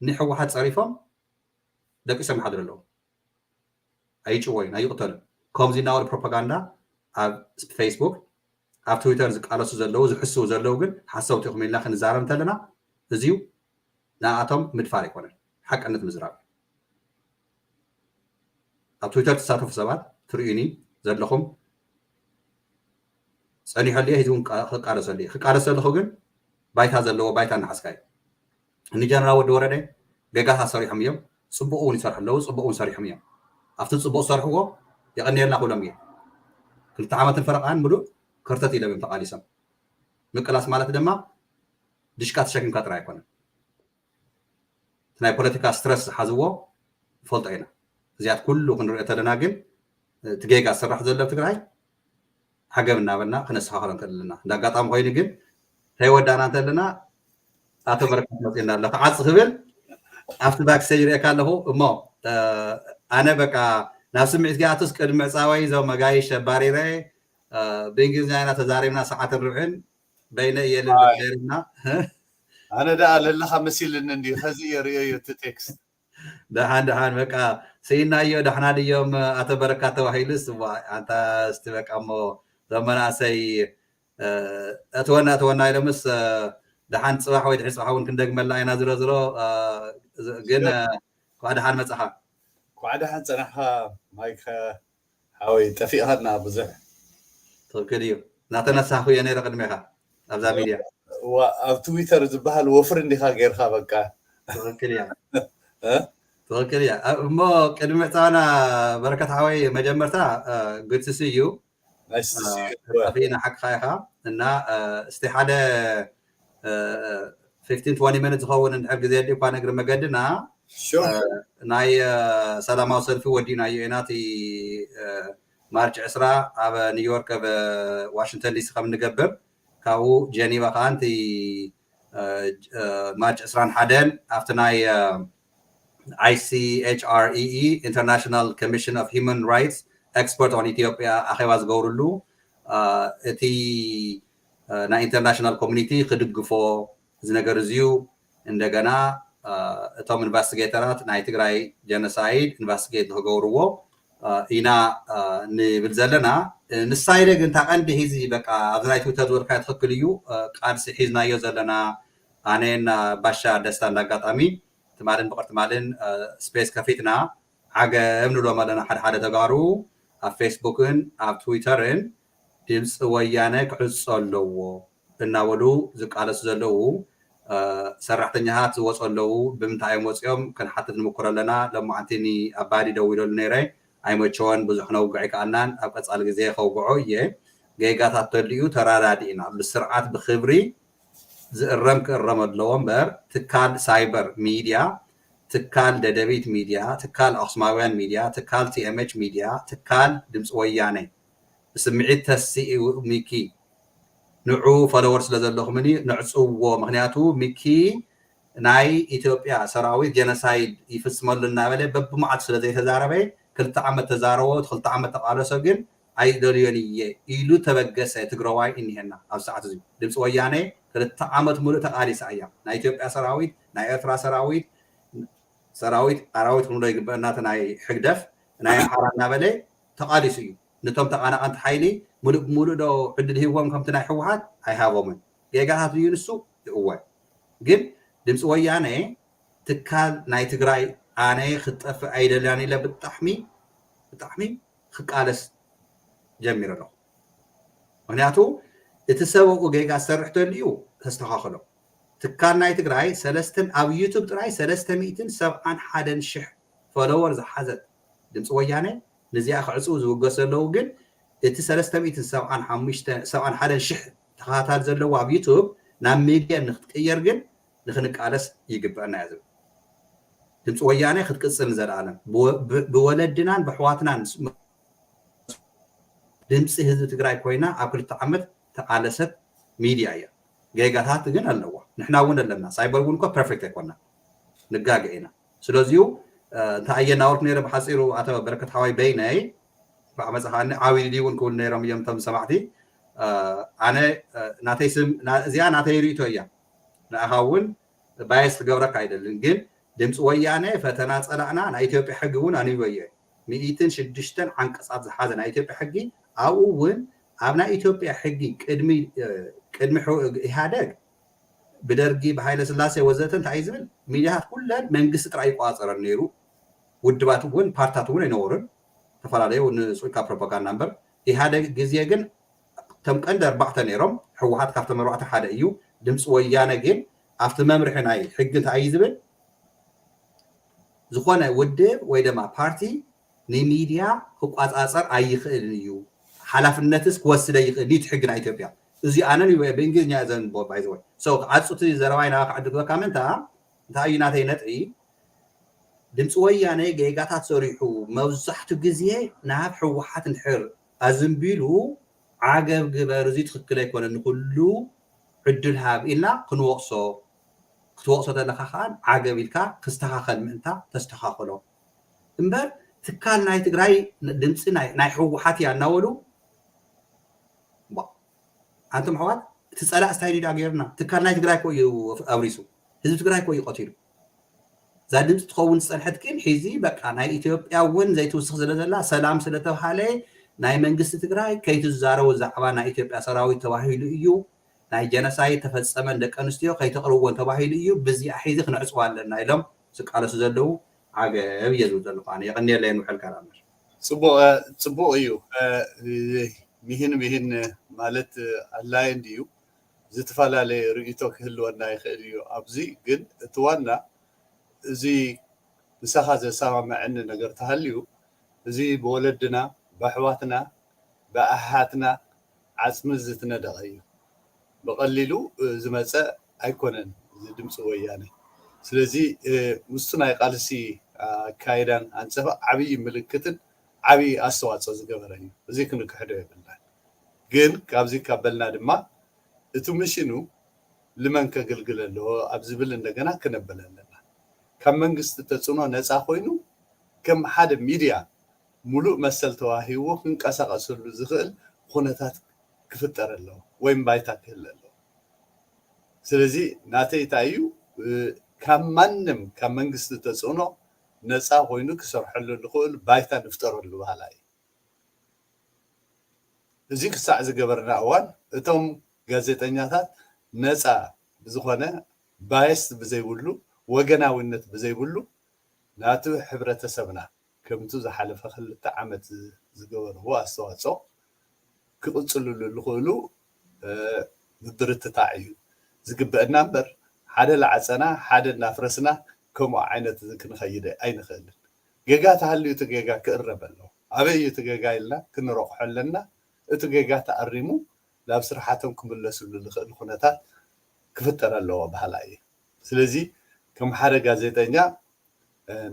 ንሕወሓት ፀሪፎም ደቂሶም ይሓድሩ ኣለዉ ኣይጭወዩን ኣይቕተሉን ከምዚ እናበሉ ፕሮፓጋንዳ ኣብ ፌስቡክ ኣብ ትዊተር ዝቃለሱ ዘለዉ ዝሕስቡ ዘለዉ ግን ሓሰብቲ ኢኹም ኢልና ክንዛረብ እንተለና እዚዩ ንኣቶም ምድፋር ኣይኮነን ሓቀነት ምዝራብ ኣብ ትዊተር ተሳተፉ ሰባት ትርዩኒ ዘለኹም ፀኒሐሉ እየ ሒዙ ክቃለሰሉ እየ ክቃለስ ዘለኹ ግን ባይታ ዘለዎ ባይታ እናሓስካ እዩ ንጀነራል ወዲ ወረደ ገጋታ ሰሪሖም እዮም ፅቡቅ እውን ይሰርሑ ኣለዉ ፅቡቅ እውን ሰሪሖም እዮም ኣብቲ ፅቡቅ ዝሰርሕዎ የቐኒየልና ክብሎም እየ ክልተ ዓመትን ፈረቃን ሙሉእ ከርተት ኢሎም እዮም ተቃሊሶም ምቅላስ ማለት ድማ ድሽቃ ተሸኪምካ ጥራይ ኣይኮነን ናይ ፖለቲካ ስትረስ ዝሓዝዎ ንፈልጦ ኢና እዚኣት ኩሉ ክንሪኦ ተለና ግን እቲ ጌጋ ዝስራሕ ዘሎ ኣብ ትግራይ ሓገብ እናበልና ክነስተኻኸሎ ንክእል ኣለና እንዳጋጣሚ ኮይኑ ግን ተይወዳእና እንተለና ኣቶ በረከት መፅና ኣሎ ክዓፅ ክብል ኣብቲ ባክስቴጅ ሪእካ ኣለኹ እሞ ኣነ በቃ ናብ ስምዒት ገኣቱስ ቅድሚ ዕፃወይ ዞም መጋይሽ ኣባሪረ ብእንግሊዝኛ ኢና ተዛሪብና ሰዓትን ርብዕን በይነ እየልል ገይርና ኣነ ደኣ ለለካ መሲልኒ እንዲ ከዚ የርእዮ እዩ እቲ ቴክስት ደሓን በቃ ስኢናዮ ዳሕና ድዮም ኣቶ በረካት ተባሂሉስ ኣንታ እስቲ በቃ እሞ ዞም መናእሰይ እትወና ኢሎምስ ደሓን ፅባሕ ወይ ድሕሪ ፅባሕ እውን ክንደግመላ ኢና ዝሮ ግን ኳ ደሓን መፅኻ ኳ ደሓን ፀናሕካ ማይከ ሓወይ ጠፊእኻና ብዙሕ ትክክል እዩ እናተነሳኺ እየ ነይረ ቅድሚኻ ኣብዛ ሚድያ ኣብ ትዊተር ዝበሃል ወፍሪ እንዲኻ ጌርካ በቃ ትክክል እያ ትክክል እያ እሞ ቅድሚ ምዕፃውና በረከት ሓወይ መጀመርታ ግድስስ እዩ ጠፊእና ሓቅካ ኢኻ እና እስቲ ሓደ 15-20 ሚኒት ዝኸውን እንድሕር ግዜ ዲ እኳ ነግሪ መገድና ናይ ሰላማዊ ሰልፊ ወዲናዮ ኢና እቲ ማርች 20 ኣብ ኒውዮርክ ኣብ ዋሽንግተን ዲሲ ከም ንገብር ካብኡ ጀኒቫ ከዓንቲ ማርች 21 ኣብቲ ናይ ICHREE International Commission of Human Rights Expert on Ethiopia ኣኼባ ዝገብርሉ እቲ ናይ ኢንተርናሽናል ኮሚኒቲ ክድግፎ እዚ ነገር እዚዩ እንደገና እቶም ኢንቨስቲጌተራት ናይ ትግራይ ጀኖሳይድ ኢንቨስቲጌት ንክገብርዎ ኢና ንብል ዘለና ንሳይደ ግን ታቐንዲ ሒዚ በቃ ኣብዚ ናይ ትዊተር ዝበልካ ትክክል እዩ ቃልሲ ሒዝናዮ ዘለና ኣነን ባሻ ደስታ እንዳጋጣሚ ትማልን ብቅርቲ ማልን ስፔስ ከፊትና ዓገብ ንብሎም ኣለና ሓደ ተጋሩ ኣብ ፌስቡክን ኣብ ትዊተርን ድምፂ ወያነ ክዕፆ ኣለዎ እናበሉ ዝቃለሱ ዘለዉ ሰራሕተኛታት ዝወፁ ኣለዉ ብምንታይም ወፂኦም ክንሓትት ንምኩር ኣለና ሎማዓንቲኒ ኣባዲ ደው ኢለሉ ነይረ ኣይመቸወን ብዙሕ ነውግዕ ይከኣልናን ኣብ ቀፃሊ ግዜ ከውግዖ እየ ጌጋታት ተልዩ ተራዳዲእና ብስርዓት ብክብሪ ዝእረም ክእረም ኣለዎ እምበር ትካል ሳይበር ሚድያ ትካል ደደቢት ሚድያ ትካል ኣክሱማውያን ሚድያ ትካል ቲኤምኤች ሚድያ ትካል ድምፂ ወያነ ብስምዒት ተሲኡ ሚኪ ንዑ ፎሎወር ስለ ዘለኹምኒ ንዕፅዎ ምክንያቱ ሚኪ ናይ ኢትዮጵያ ሰራዊት ጀነሳይድ ይፍፅመሉ እናበለ በብመዓልቱ ስለ ዘይተዛረበ 2 ዓመት ተዛረቦ 2 ዓመት ተቃለሶ ግን ኣይደልዮን እየ ኢሉ ተበገሰ ትግራዋይ እኒሄና ኣብ ሰዓት እዚ ድምፂ ወያነ 2 ዓመት ሙሉእ ተቃሊሳ እያ ናይ ኢትዮጵያ ሰራዊት ናይ ኤርትራ ሰራዊት ኣራዊት ክንብሎ ይግበአና እቲ ናይ ሕግደፍ ናይ ኣምሓራ እናበለ ተቃሊሱ እዩ ነቶም ተቃናቀንቲ ሓይሊ ሙሉእ ሙሉእ ዶ ዕድል ሂቦም ከምቲ ናይ ሕወሓት ኣይሃቦምን ጌጋታት እዩ ንሱ እወ ግን ድምፂ ወያነ ትካል ናይ ትግራይ ኣነ ክጠፍእ ኣይደልያን ኢለ ብጣዕሚ ክቃለስ ጀሚር ኣለኹ ምክንያቱ እቲ ሰብኡ ጌጋ ዝሰርሕ ተልዩ ተስተኻኽሎ ትካል ናይ ትግራይ ኣብ ዩቱብ ጥራይ 371,000 ፎሎወር ዝሓዘት ድምፂ ወያነ ነዚኣ ክዕፅው ዝውገስ ዘለዉ ግን እቲ 371,000 ተኸታታሊ ዘለዎ ኣብ ዩቱብ ናብ ሚድያ ንክትቅየር ግን ንክንቃለስ ይግበአና እያ ዝብል ድምፂ ወያነ ክትቅፅል ንዘለኣለም ብወለድናን ብሕዋትናን ድምፂ ህዝቢ ትግራይ ኮይና ኣብ 2 ዓመት ተቃለሰት ሚድያ እያ ጌጋታት ግን ኣለዋ ንሕና እውን ኣለና ሳይበር እውን እኳ ፐርፌክት ኣይኮና ንጋገ ኢና ስለዚዩ እንታይ ኣየናወርክ ነይረ ብሓፂሩ ኣቶ በረከት ሓዋይ በይነይ ብዓመፅኻኒ ዓብዪ ድዩ እውን ክብል ነይሮም እዮም እቶም ሰማዕቲ ኣነ ናተይ ስም እዚኣ ናተይ ርእቶ እያ ንኣኻ እውን ባየስ ክገብረካ ኣይደልን ግን ድምፂ ወያነ ፈተና ፀላእና ናይ ኢትዮጵያ ሕጊ እውን ኣንይቦ እየ 106 ዓንቀፃት ዝሓዘ ናይ ኢትዮጵያ ሕጊ ኣብኡ እውን ኣብ ናይ ኢትዮጵያ ሕጊ ቅድሚ ኢህደግ ብደርጊ ብሃይለ ስላሴ ወዘተ እንታይ እዩ ዝብል ሚድያታት ኩለን መንግስቲ ጥራይ ይቆፃፀረን ነይሩ ውድባት እውን ፓርትታት እውን ኣይነበሩን ተፈላለዩ ንፅካ ፕሮፓጋንዳ እምበር ኢህደግ ግዜ ግን እቶም ቀንዲ 4 ነይሮም ሕወሓት ካብቶም 4 ሓደ እዩ ድምፂ ወያነ ግን ኣብቲ መምርሒ ናይ ሕጊ እንታይ እዩ ዝብል ዝኾነ ውድብ ወይ ድማ ፓርቲ ንሚድያ ክቆፃፀር ኣይኽእልን እዩ ሓላፍነትስ ክወስደ ይኽእል ኒት ሕጊ ናይ ኢትዮጵያ እዚ ኣነ ብእንግሊዝኛ ዘንቦ ባይዘወይ ዓፁቲ ዘረባይ ናብ ክዓድግበካ ምንታ እንታይ እዩ ናተይ ነጥቢ ድምፂ ወያነ ጌጋታት ሰሪሑ መብዛሕትኡ ግዜ ናብ ሕወሓት እንድሕር ኣዘንቢሉ ዓገብ ግበር እዚ ትክክል ኣይኮነን ንኩሉ ዕድል ሃብ ኢልና ክትወቅሶ ዘለካ ከዓ ዓገብ ኢልካ ክስተኻኸል ምእንታ ተስተኻኸሎ እምበር ትካል ናይ ትግራይ ድምፂ ናይ ሕወሓት እያ እናበሉ ኣንቶም ኣሕዋት እቲ ፀላእ ስታይ ዲዳ ገይርና ትካል ናይ ትግራይ ኮ እዩ ኣብሪሱ ህዝቢ ትግራይ ኮ እዩ ቀቲሉ እዛ ድምፂ ትኸውን ዝፀንሐት ግን ሕዚ በቃ ናይ ኢትዮጵያ እውን ዘይትውስኽ ስለ ዘላ ሰላም ስለተባሃለ ናይ መንግስቲ ትግራይ ከይትዛረቡ ዛዕባ ናይ ኢትዮጵያ ሰራዊት ተባሂሉ እዩ ናይ ጀነሳይድ ተፈፀመን ደቂ ኣንስትዮ ከይተቕርብዎን ተባሂሉ እዩ ብዚኣ ሒዚ ክንዕፅዋ ኣለና ኢሎም ዝቃለሱ ዘለው ዓገብ እየ ዝብል ዘለኹ ኣነ የቐኒየለየን ውሕልካ ንኣምር ፅቡቅ እዩ ሚህን ማለት ኣድላይ እንድዩ ዝተፈላለየ ርእቶ ክህልወና ይኽእል እዩ ኣብዚ ግን እቲ ዋና እዚ ንሳኻ ዘሰማምዐኒ ነገር ተሃልዩ እዚ ብወለድና ብኣሕዋትና ብኣሓትና ዓፅሚ ዝትነደቐ እዩ ብቐሊሉ ዝመፀ ኣይኮነን እዚ ድምፂ ወያነ ስለዚ ምስቱ ናይ ቃልሲ ኣካይዳን ኣንፀፋ ዓብዪ ምልክትን ዓብዪ ኣስተዋፅኦ ዝገበረ እዩ እዚ ክንክሕዶ የብልናን ግን ካብዚ ካበልና ድማ እቲ ምሽኑ ልመን ከገልግል ኣለዎ ኣብ ዝብል እንደገና ክነብል ኣለና ካብ መንግስቲ ተፅዕኖ ነፃ ኮይኑ ከም ሓደ ሚድያ ሙሉእ መሰል ተዋሂቦ ክንቀሳቀሰሉ ዝኽእል ኩነታት ክፍጠር ኣለዎ ወይ ባይታ ክህል ኣለዎ ስለዚ ናተይ እንታይ እዩ ካብ ማንም ካብ መንግስቲ ተፅዕኖ ነፃ ኮይኑ ክሰርሐሉ ዝኽእል ባይታ ንፍጠረሉ ባህላ እዩ እዚ ክሳዕ ዝገበርና እዋን እቶም ጋዜጠኛታት ነፃ ብዝኾነ ባየስ ብዘይብሉ ወገናዊነት ብዘይብሉ ናቱ ሕብረተሰብና ከምቱ ዝሓለፈ 2 ዓመት ዝገበርዎ ኣስተዋፅኦ ክቕፅልሉ ዝኽእሉ ብብርትታዕ እዩ ዝግበአና እምበር ሓደ ለዓፀና ሓደ እናፍረስና ከምኡ ዓይነት ክንኸይድ ኣይንኽእልን ጌጋ ተሃልዩ እቲ ጌጋ ክእረብ ኣለዎ ኣበይ እዩ እቲ ጌጋ ኢልና ክንረቕሖ ኣለና እቲ ጌጋ ተኣሪሙ ናብ ስራሓቶም ክምለስሉ ዝኽእል ኩነታት ክፍጠር ኣለዎ ባህላ እየ ስለዚ ከም ሓደ ጋዜጠኛ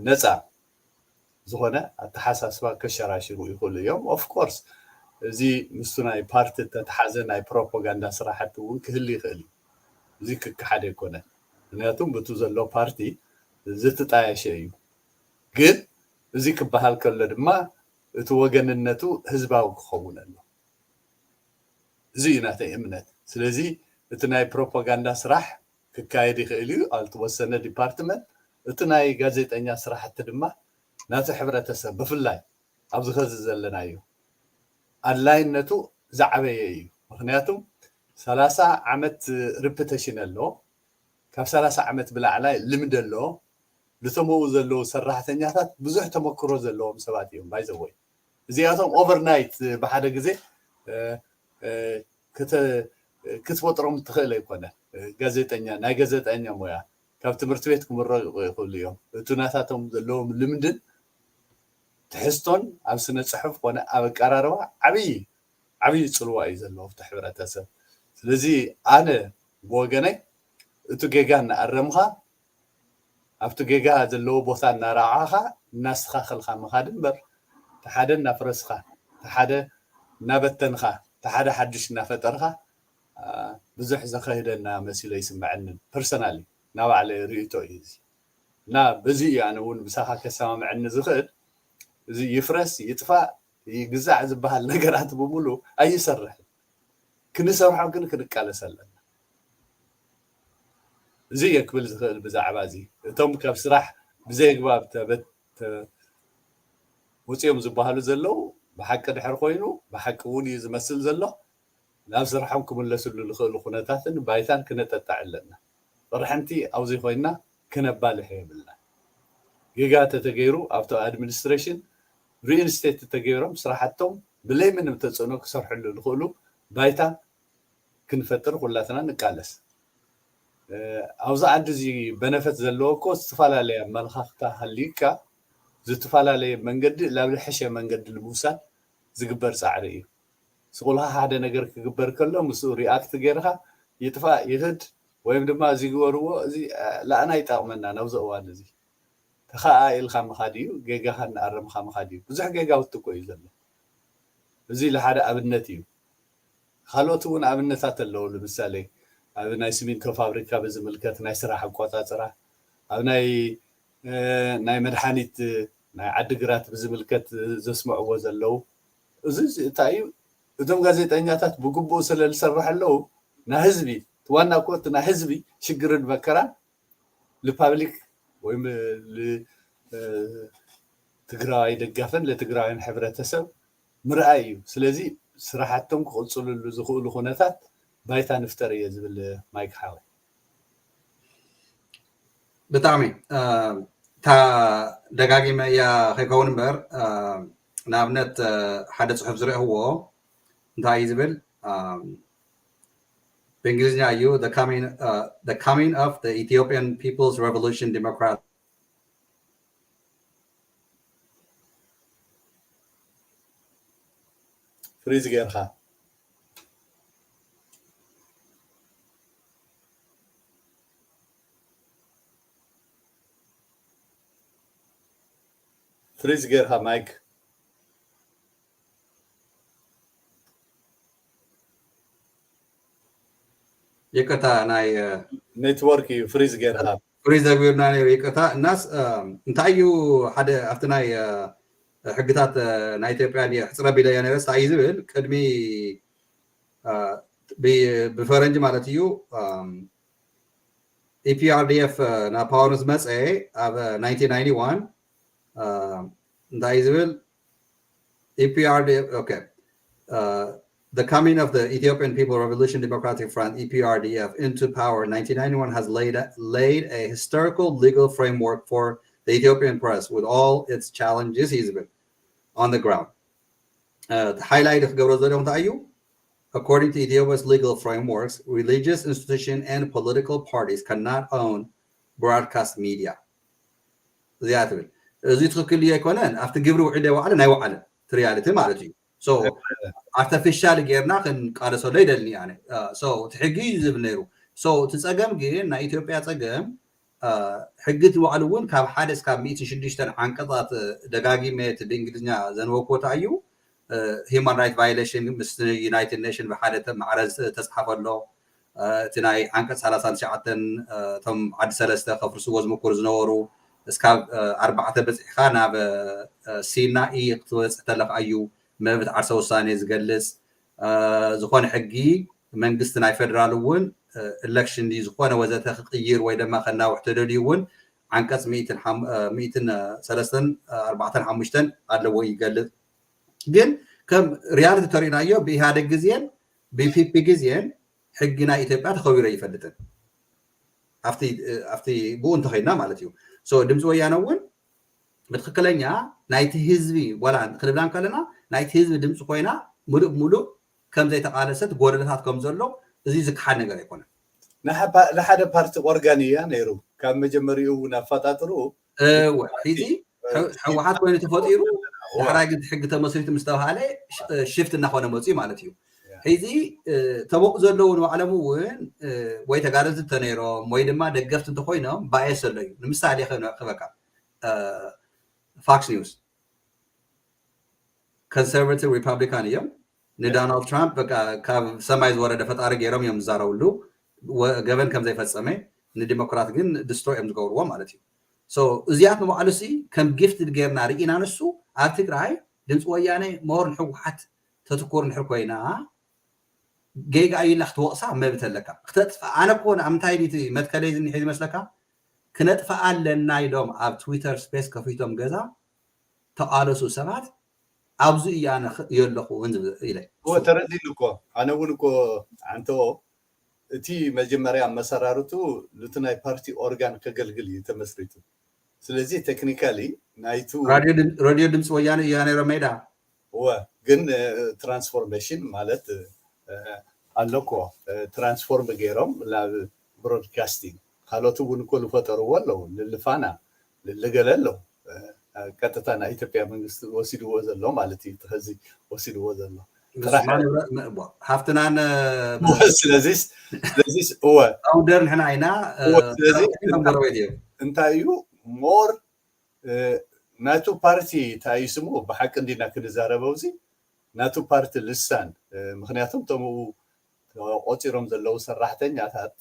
ነፃ ዝኾነ ኣተሓሳስባ ከሸራሽሩ ይኽእሉ እዮም ኦፍኮርስ እዚ ምስቱ ናይ ፓርቲ ተተሓዘ ናይ ፕሮፓጋንዳ ስራሕቲ እውን ክህሊ ይኽእል እዩ እዚ ክከሓደ ኣይኮነን ምክንያቱም በቱ ዘሎ ፓርቲ ዝተጣየሸ እዩ ግን እዚ ክበሃል ከሎ ድማ እቲ ወገንነቱ ህዝባዊ ክኸውን ኣሎ እዚ እዩ ናተይ እምነት ስለዚ እቲ ናይ ፕሮፓጋንዳ ስራሕ ክካየድ ይኽእል እዩ ኣብ ዝተወሰነ ዲፓርትመንት እቲ ናይ ጋዜጠኛ ስራሕቲ ድማ ናቲ ሕብረተሰብ ብፍላይ ኣብዚ ኸዚ ዘለና እዩ ኣድላይነቱ ዝዓበየ እዩ ምክንያቱም 30 ዓመት ሪፒቴሽን ኣለዎ ካብ 30 ዓመት ብላዕላይ ልምዲ ኣለዎ ልተምኡ ዘለዉ ሰራሕተኛታት ብዙሕ ተመክሮ ዘለዎም ሰባት እዮም ባይዘወይ እዚኣቶም ኦቨርናይት ብሓደ ግዜ ክትፈጥሮም ትኽእል ኣይኮነ ጋዜጠኛ ናይ ጋዜጠኛ ሞያ ካብ ትምህርቲ ቤት ክምረቑ ይኽእሉ እዮም እቲ ናታቶም ዘለዎም ልምድን ትሕዝቶን ኣብ ስነ ፅሑፍ ኮነ ኣብ ኣቀራርባ ዓብይ ፅልዋ እዩ ዘለዎ ኣብቲ ሕብረተሰብ ስለዚ ኣነ ብወገነይ እቲ ጌጋ እናኣረምካ ኣብቲ ጌጋ ዘለዎ ቦታ እናራዓኻ እናስተኻኸልካ ምኻድ እምበር እቲ ሓደ እናፍረስካ እቲ ሓደ እናበተንካ እቲ ሓደ ሓድሽ እናፈጠርካ ብዙሕ ዘኸይደና መሲሉ ይስምዐንን ፐርሰናሊ ናብ ባዕለይ ርእቶ እዩ እዚ እና በዚ እዩ ኣነ እውን ብሳኻ ከሰማምዐኒ ዝኽእል እዚ ይፍረስ ይጥፋእ ይግዛዕ ዝበሃል ነገራት ብምሉ ኣይሰርሕን ክንሰርሖ ግን ክንቃለስ ኣለና እዚ እየ ክብል ዝኽእል ብዛዕባ እዚ እቶም ካብ ስራሕ ብዘይግባብ ወፂኦም ዝበሃሉ ዘለው ብሓቂ ድሕሪ ኮይኑ ብሓቂ እውን እዩ ዝመስል ዘሎ ናብ ስራሖም ክምለስሉ ዝኽእሉ ኩነታትን ባይታን ክነጠጣዕ ኣለና ጥርሕንቲ ኣብዘይ ኮይና ክነባልሕ የብልና ጌጋ ተተገይሩ ኣብቲ ኣድሚኒስትሬሽን ሪኢንስቴት ተገይሮም ስራሕቶም ብለይ ምንም ተፅዕኖ ክሰርሕሉ ዝኽእሉ ባይታ ክንፈጥር ኩላትና ንቃለስ ኣብዚ ዓዲ እዚ በነፈት ዘለዎ እኮ ዝተፈላለየ ኣመለኻኽታ ሃልዩካ ዝተፈላለየ መንገዲ ናብ ዝሐሸ መንገዲ ንምውሳድ ዝግበር ፃዕሪ እዩ ስቑልካ ሓደ ነገር ክግበር ከሎ ምስኡ ሪኣክት ገይርካ ይጥፋእ ይህድ ወይም ድማ እዚ ግበርዎ እዚ ለኣና ይጠቕመና ናብዚ እዋን እዚ ተኸኣ ኢልካ ምኻድ እዩ ጌጋኻ እናኣረምካ ምኻድ እዩ ብዙሕ ጌጋውቲ እኮ እዩ ዘሎ እዚ ለሓደ ኣብነት እዩ ካልኦት እውን ኣብነታት ኣለዉ ለምሳሌ ኣብ ናይ ሲሚንቶ ፋብሪካ ብዝምልከት ናይ ስራሕ ኣቆፃፅራ ኣብ ናይ መድሓኒት ናይ ዓዲግራት ብዝምልከት ዘስምዕዎ ዘለው እዚ እንታይ እዩ እቶም ጋዜጠኛታት ብግቡእ ስለ ዝሰርሑ ኣለዉ ንህዝቢ ዋና እኮ እቲ ናይ ህዝቢ ሽግርን መከራን ንፓብሊክ ወይም ትግራዋይ ደጋፈን ለትግራዋይን ሕብረተሰብ ምርኣይ እዩ ስለዚ ስራሕቶም ክቕፅልሉ ዝኽእሉ ኩነታት ባይታ ንፍጠር እየ ዝብል ማይክ ሓወ ብጣዕሚ እታ ደጋጊመ እያ ከይከውን እምበር ንኣብነት ሓደ ፅሑፍ ዝረአኽዎ እንታይ እዩ ዝብል በእንግሊዝኛ እዩ the coming of the Ethiopian People's Revolution Democrat ፍሪዝ ጌርካ ፍሪዝ ጌርካ ማይክ ይቅርታ ናይ ኔትወርክ እዩ ፍሪዝ ጌርካ ፍሪዝ ዘግቢርና ነይሩ ይቅርታ እናስ እንታይ እዩ ሓደ ኣብቲ ናይ ሕግታት ናይ ኢትዮጵያ ሕፅረ ቢለ እያ ነይረ እንታይ እዩ ዝብል ቅድሚ ብፈረንጂ ማለት እዩ ኢፒአርዲኤፍ ናብ ፓወር ምስ መፀ ኣብ 1991 እንታይ እዩ ዝብል ኢፒአርዲኤፍ ኦኬ The coming of the Ethiopian People Revolution Democratic Front, EPRDF, into power in 1991 has laid a historical legal framework for the Ethiopian press with all its challenges on the ground. The highlight of Gabro Zodom Tayu, according to Ethiopia's legal frameworks, religious institutions and political parties cannot own broadcast media. زيادة زيت كل يكونن after قبل وعده وعلى ناي وعلى reality مالتي so artificial غيرنا كن قال سو ليدلني يعني so تحقي زب نيرو so تسقم جي نا إثيوبيا تسقم حقت وعلون كاب حادث كاب 106 عنقطات دقاقي ميت بالإنجليزية زنوكو تايو human right violation مس United Nations بحالة معرض تصحف له تناي عنقط 39 تم عد سلسلة خفرسو وزمكور زنورو اسكاب 4 بصحخا ناب سينائي توص تلق ايو مبت عرسه وساني زغلص زخون حقي منግስት ናይ ፌደራል እውን election دي زخونه وزته خقير ወይ ደማ خنا وحتدل ይውን አንቀጽ 135 አለው ይገልጽ ግን ከም ሪያሊቲ ተሪናዮ በኢህአዴግ ጊዜን በፒፒ ጊዜን ሕግና ኢትዮጵያ ተኸቢረ ይፈልጥን አፍቲ ቡን ተኸይና ማለት እዩ so ድምጽ ወያነ እውን በትክክለኛ ናይቲ ህዝቢ ወላ ክልብላን ከለና ናይቲ ህዝቢ ድምጽ ኮይና ሙሉእ ከም ዘይተቃለሰት ጎደለታት ከም ዘሎ እዚ ዝክሓድ ነገር ኣይኮነን ንሓደ ፓርቲ ኦርጋንያ ነይሩ ካብ መጀመሪኡ ናፋጣጥሩ ሕዚ ሕወሓት ኮይኑ ተፈጢሩ ድሕራይ ግን ሕጊ ተመስሪቱ ምስ ተባሃለ ሽፍት እናኾነ መፅኡ ማለት እዩ ሕዚ ተሞቕ ዘለዉ ንባዕሎም እውን ወይ ተጋደልቲ ተነይሮም ወይ ድማ ደገፍቲ እንተኮይኖም ባየስ ዘሎ እዩ ንምሳሌ ክበካ ፎክስ ኒውስ ኮንሰርቫቲቭ ሪፐብሊካን እዮም ንዶናልድ ትራምፕ በቃ ካብ ሰማይ ዝወረደ ፈጣሪ ገይሮም እዮም ዝዛረብሉ ገበን ከም ዘይፈፀመ ንዲሞክራት ግን ዲስትሮይ እዮም ዝገብርዎ ማለት እዩ ሶ እዚኣት ንባዕሉሲ ከም ጊፍት ጌርና ርኢና ንሱ ኣብ ትግራይ ድምፂ ወያነ ሞር ንሕወሓት ተትኩር ንሕር ኮይና ጌጋ ኢላ ክትወቕሳ መብት ኣለካ ክትጥፋ ኣነ ኮነ ኣምታይ ዲቲ መትከለይ ዝኒሕ ይመስለካ ክነጥፋ ኣለና ኢሎም ኣብ ትዊተር ስፔስ ከፊቶም ገዛ ተቃለሱ ሰባት ኣብዚ እያነ የለኹ ኢለ ተረዲልኮ ኣነ እውን እኮ አንተ እቲ መጀመሪያ መሰራርቱ ለትናይ ፓርቲ ኦርጋን ከገልግል ተመስሪቱ ስለዚህ ቴክኒካሊ ናይቱ ራዲዮ ድምጽ ወያነ ያኔ ረሜዳ ግን ትራንስፎርሜሽን ማለት አለኮ ትራንስፎርም ገይሮም ላብ ብሮድካስቲንግ ካልኦት እውን እኮ ዝፈጠርዎ ኣለዉ ልልፋና ልገለለው ቀጥታ ናይ ኢትዮጵያ መንግስቲ ወሲድዎ ዘሎ ማለት እዩ ሕዚ ወሲድዎ ዘሎ ሃፍትናን ስለዚህ هو ኣውደር ንሕና ኢና እንታይ እዩ ሞር ናቱ ፓርቲ እንታይ ስሙ ብሓቂ እንዲና ክንዛረበው እዚ ናቱ ፓርቲ ልሳን ምክንያቱም ተሙ ቆፂሮም ዘለው ሰራሕተኛታት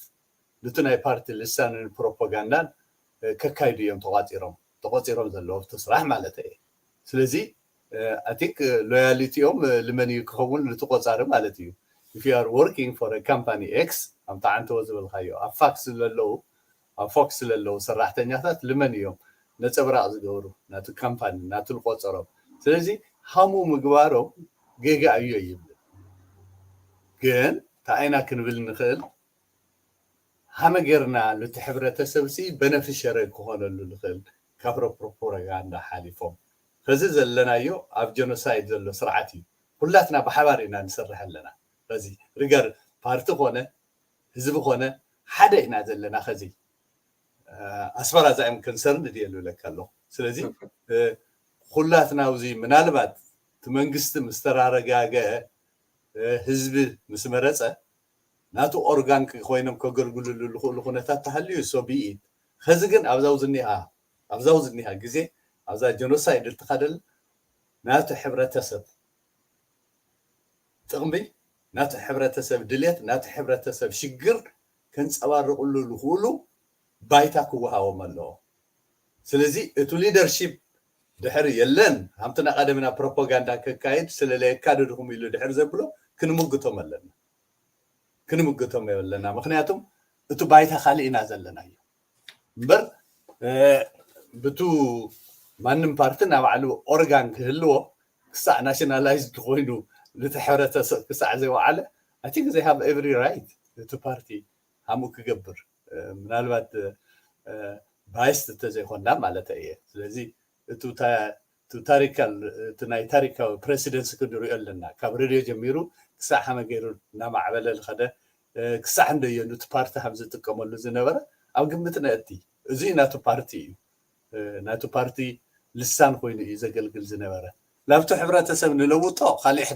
ነቲ ናይ ፓርቲ ልሳንን ፕሮፓጋንዳን ከካይዱ እዮም ተቆፂሮም ዘለው ተስራሕ ማለት እዩ ስለዚ I think loyalty لمن يكون لتقصار مالتيو if you are working for a company X am تعانت وزبل خيو أفاكس للو سرحتنياتات لمن يوم نتبرع زجورو ناتو كامباني ناتو القصارو سلزي همو مجبارو جيجا أيو يبدأ جن تعينا كنبل نخل هم غيرنا لتحبرة تسوسي بنفشري كهون للخل كبر بروباغندا حالفهم فزي زلنايو أب جنوسايد زلو سرعتي كلاتنا بحبارنا نسرح لنا فزي رجال بارتو خونه حزب خونه حدا إنا زلنا خزي أسفر زعيم كنسرن ديالو لك الله سلزي كلاتنا وزي منالبات تمنجست مسترارجاجة حزب مسمرسة ناتو أورجان كخوينم كجرجل لخونه تحليو سبيء خزجن أبزوزنيها جزء أبزا جنوسايد التقدل ناتو حبرتسب تغمبي ناتو حبرتسب دليت ناتو حبرتسب شجر كنت أوار قولو لخولو بايتاكو وهاو مالو سلزي اتو ليدرشيب دحر يلن همتنا قادمنا بروباغندا كايد سلالي كادو دخوم يلو دحر زبلو كنموغتو ملنا مخنياتهم اتو بايتا خالينا زلنا مبر بتو مانم بارتنا وعلو أورجان كهلو كسا nationalized خوينو لتحرته كسا زي وعلى I think they have every right to party همو كجبر من الوقت بايست تزي خوندا مالته إيه لذي تو تاريكال تناي تاريكال presidents كدرو يلنا كابريو جميرو ክሳዕ ከመ ገይሩ እናማዕበለ ዝኸደ ክሳዕ እንደዮ ነቲ ፓርቲ ከም ዝጥቀመሉ ዝነበረ ኣብ ግምት ነእቲ እዚ ናቱ ፓርቲ እዩ ናቱ ፓርቲ ልሳን ኮይኑ እዩ ዘገልግል ዝነበረ ላብቲ ሕብረተሰብ ንለውጦ ካሊእ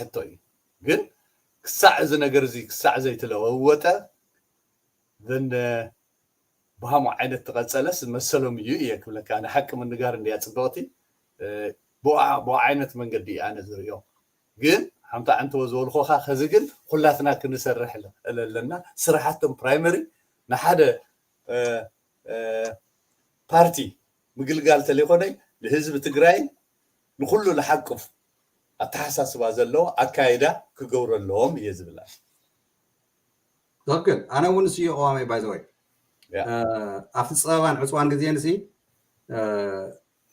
ሕቶ እዩ ግን ክሳዕ እዚ ነገር እዚ ክሳዕ ዘይተለወወጠ ዘን ብሃሞ ዓይነት ተቐፀለስ መሰሎም እዩ እየ ክብለካ ኣነ ሓቂ ምንጋር እንድያ ፅብቕቲ ብኡ ዓይነት መንገዲ ኣነ ዝሪኦ ግን ሓምታ ዓንተወ ዝበልኮኻ ከዚ ግን ኩላትና ክንሰርሕ ኣለና ስራሓቶም ፕራይመሪ ንሓደ ፓርቲ ምግልጋል ተለይኮነይ ንህዝቢ ትግራይ ንኩሉ ዝሓቅፍ ኣተሓሳስባ ዘለዎ ኣካይዳ ክገብሩ ኣለዎም እየ ዝብላ ትክክል ኣነ እውን ንስዮ ቀዋመይ ባይዘወይ ኣብቲ ፀበባን ዕፅዋን ግዜ ንሲ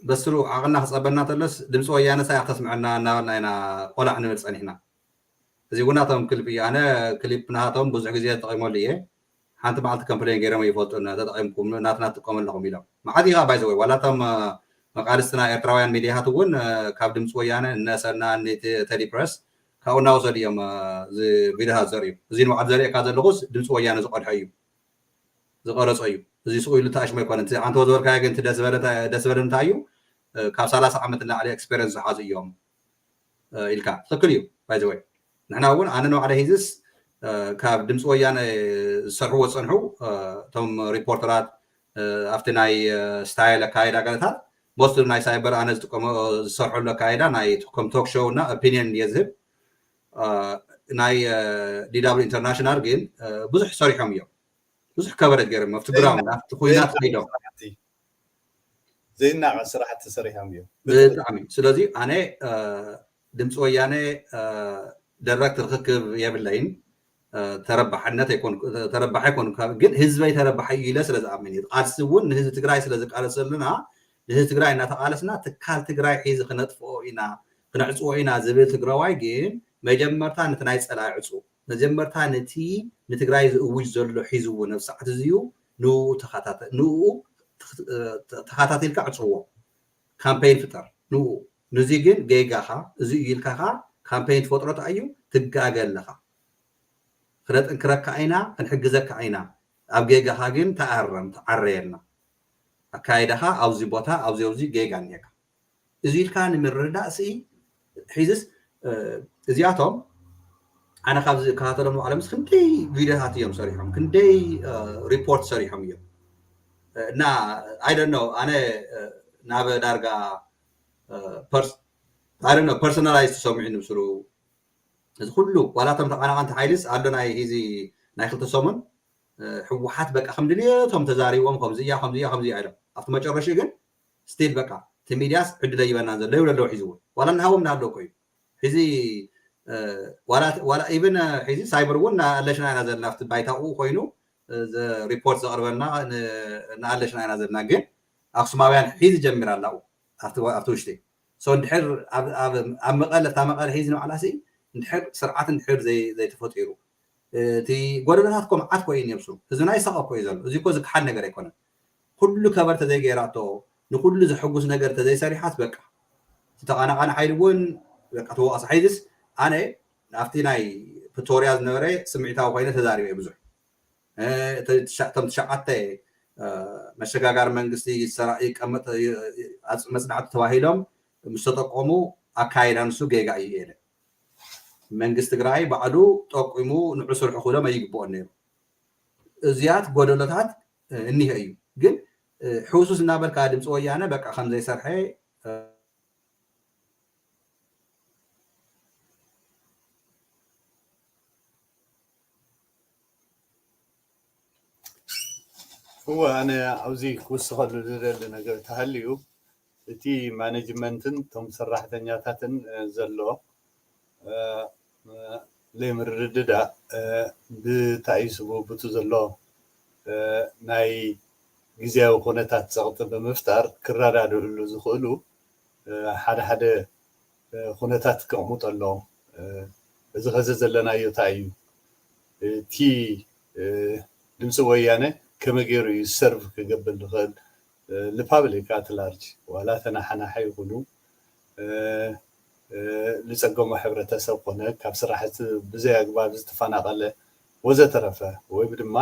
በስሩ ዓቕና ክፀበና ተለስ ድምፂ ወያነ ሳይ ክተስምዐና እናበልና ኢና ቆላዕ ንብል ፀኒሕና እዚ እውን ናቶም ክሊፕ እዩ ኣነ ክሊፕ ናቶም ብዙሕ ግዜ ተጠቂመሉ እየ ሓንቲ መዓልቲ ከምፕሌን ገይሮም ይፈልጡን ተጠቂምኩም ናትና ትጥቀሙ ኣለኹም ኢሎም መዓት ኢኻ ባይዘወይ ዋላቶም መቃልስትና ኤርትራውያን ሚድያታት እውን ካብ ድምፂ ወያነ እነሰና ቴዲ ፕረስ ካብኡ እናወሰዱ እዮም ቪድዮታት ዘርእዩ እዚ ንባዕሉ ዘርእየካ ዘለኹስ ድምፂ ወያነ ዝቀድሐ እዩ ዝቀረፆ እዩ እዚ ስቁ ኢሉ ተኣሽሞ ይኮነ እቲ ሓንቲ ዝበልካዮ ግን ደስ ዝበለ እንታይ እዩ ካብ 30 ዓመት ንላዕሊ ኤክስፔሪንስ ዝሓዙ እዮም ኢልካ ትክክል እዩ ባይዘወይ ንሕና እውን ኣነ ንባዕለ ሂዝስ ካብ ድምፂ ወያነ ዝሰርሕዎ ዝፀንሑ እቶም ሪፖርተራት ኣብቲ ናይ ስታይል ኣካይዳ ገለታት ሞስት ናይ ሳይበር ኣነ ዝጥቀሞ ዝሰርሐሉ ኣካይዳ ናይ ከም ቶክ ሾው እና ኦፒኒየን እየ ዝህብ ናይ ዲዳብል ኢንተርናሽናል ግን ብዙሕ ሰሪሖም እዮም ብዙሕ ከበረት ገይሮም ኣብቲ ግራውንድ ኣብቲ ኩናት ከይዶም ዘይናቀ ስራሕቲ ተሰሪሖም እዮም ብጣዕሚ ስለዚ ኣነ ድምፂ ወያነ ደረክት ርክክብ የብለይን ተረባሕነት ኣይኮን ተረባሕ ኣይኮን ግን ህዝበይ ተረባሕ እዩ ኢለ ስለዝኣምን እዩ ቃልሲ እውን ንህዝቢ ትግራይ ስለዝቃለሰልና ንህዝቢ ትግራይ እናተቃለስና ትካል ትግራይ ሒዚ ክነጥፍኦ ኢና ክነዕፅዎ ኢና ዝብል ትግራዋይ ግን መጀመርታ ነቲ ናይ ፀላኢ ዕፁ መጀመርታ ነቲ ንትግራይ ዝእውጅ ዘሎ ሒዝዎ ነብ ሰዓት እዚዩ ንኡ ተኸታቲልካ ዕፅዎ ካምፔይን ፍጠር ንኡ ንዚ ግን ጌጋኻ እዚ እዩ ኢልካኻ ካምፔይን ትፈጥሮ እዩ ትጋገለኻ ክነጥንክረካ ኢና ክንሕግዘካ ኢና ኣብ ጌጋኻ ግን ተኣረም ተዓረየልና ኣካይዳኻ ኣብዚ ቦታ ኣብዚ ጌጋ እኒአካ እዚ ኢልካ ንምርዳእ ሲ ሒዝስ እዚኣቶም ኣነ ካብዚ ካተሎም ንባዕሎም ክንደይ ቪድዮታት እዮም ሰሪሖም ክንደይ ሪፖርት ሰሪሖም እዮም እና ኣይ ዶንት ኖ ኣነ ናብ ዳርጋ ፐርሶናላይዝ ተሰሚዑ ንምስሉ እዚ ኩሉ ዋላቶም ተቐናቐንቲ ሓይልስ ኣሎ ናይ ሂዚ ናይ ክልተ ሰሙን ሕወሓት በቃ ከም ድልየቶም ተዛሪቦም ከምዚ እያ ኢሎም ኣብቲ መጨረሻ ግን ስቲል በቃ እቲ ሚድያስ ዕድለ ይበና ዘሎ ይብሉ ኣለዉ ሒዚ እውን ዋላ ንሃቦም እናሃለዎ ኮዩ ሕዚ ዋላ ኢቨን ሕዚ ሳይበር እውን ኣለሽና ኢና ዘለና ኣብቲ ባይታኡ ኮይኑ ሪፖርት ዘቕርበልና ንኣለሽና ኢና ዘለና ግን ኣክሱማውያን ሒዚ ጀሚራ ኣላ ኣብቲ ውሽጢ እንድሕር ኣብ መቐለ እታ መቐለ ሒዚ ንባዕላሲ እንድሕር ስርዓት እንድሕር ዘይተፈጢሩ እቲ ጎደናታት ኮ መዓት ኮይኑ የብሱ ህዝብና ይሰቐ ኮ እዩ ዘሎ እዚ ኮ ዝክሓል ነገር ኣይኮነን ኩሉ ከበር ተዘይገይራቶ ንኩሉ ዘሐጉስ ነገር ተዘይሰሪሓት በቃ ዝተቐናቐነ ሓይሊ እውን በቃ ተወቀሰ ሓይልስ ኣነ ኣብቲ ናይ ፕሪቶርያ ዝነበረ ስምዒታዊ ኮይነ ተዛሪበ እየ ብዙሕ እቶም ትሸዓተ መሸጋጋሪ መንግስቲ ይቀመጥ መፅናዕቲ ተባሂሎም ምስ ተጠቆሙ ኣካይዳ ንሱ ጌጋ እዩ የለ መንግስቲ ትግራይ ባዕሉ ጠቂሙ ንዑ ስርሑ ክብሎም ኣይግብኦን ነይሩ እዚያት ጎደሎታት እኒሀ እዩ ግን ሕውሱስ እናበልካ ድምፂ ወያነ በቃ ከምዘይሰርሐ هو أنا أوزي كوسخل لدل نجار تهليو تي مانجمنتن تم سرح دنياتن زلوا لمرددا بتعيسبو بتزلوا ناي جزاو خونتات سقط بمفتر كرارا دولو زخلو حدا خونتات كموت الله إذا غزز لنا يتعيو تي دمسويانه كما غيرو يسرف كقبل الغد لبابليك ات لارج ولا تنحنا حيقولوا ዝፀገሙ ሕብረተሰብ ኮነ ካብ ስራሕቲ ብዘይ ኣግባብ ዝተፈናቐለ ወዘተረፈ ወይ ድማ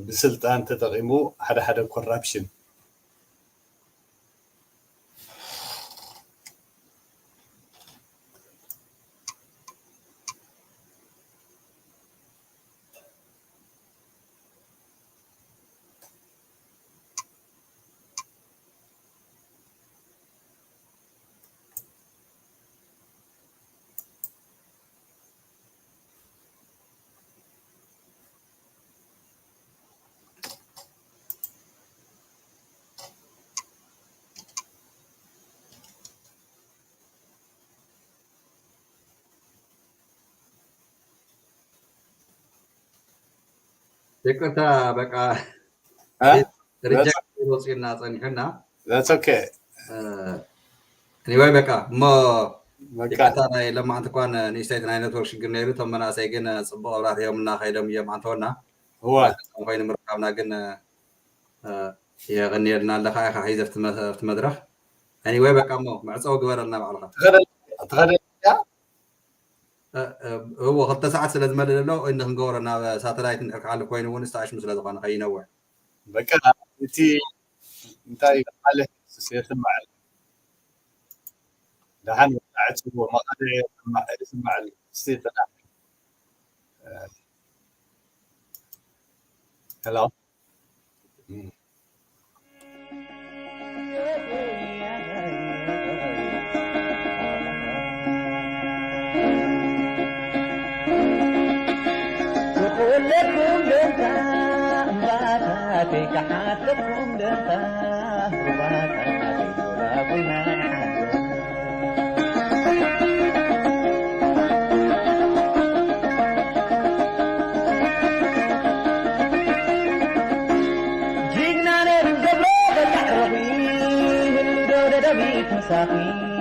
ብስልጣን ተጠቂሙ ሓደ ሓደ ኮራፕሽን ይቅርታ በቃ ሪጀክት ወፂና ፀኒሕና that's okay anyway በቃ እሞ በቃ ይቅርታ ናይ ለማዓንቲ እኳን ንእሽተይት ናይ ኔትወርክ ሽግር ነይሩ እቶም መናእሰይ ግን ፅቡቅ ኣብራት እዮም እናኸይዶም እዮም ኣንተወና هو ኮይኑ ምርካብና ግን የغنيልና ኣለካ ኢኻ ሒዘ ኣብቲ መድረክ anyway በቃ እሞ መዕፀዊ ግበረልና ባዕልካ تخدم هو 2 ሰዓት ስለ ዝመልእ ኣሎ እንዲ ክንገብሮ ናብ ሳተላይት ንርክዓሉ ኮይኑ እውን ዝተኣሽሙ ስለ ዝኾነ ከይነውዕ በቃ እቲ እንታይ ማለት سيسمع دهان وقعت هو ما قادر يسمع الاستيطان هلا لكم دنتا باتاتي كحاتكم دنتا باتاتي دولا بنا جينا نرزق بتعربي اللي دودة بيت مساقين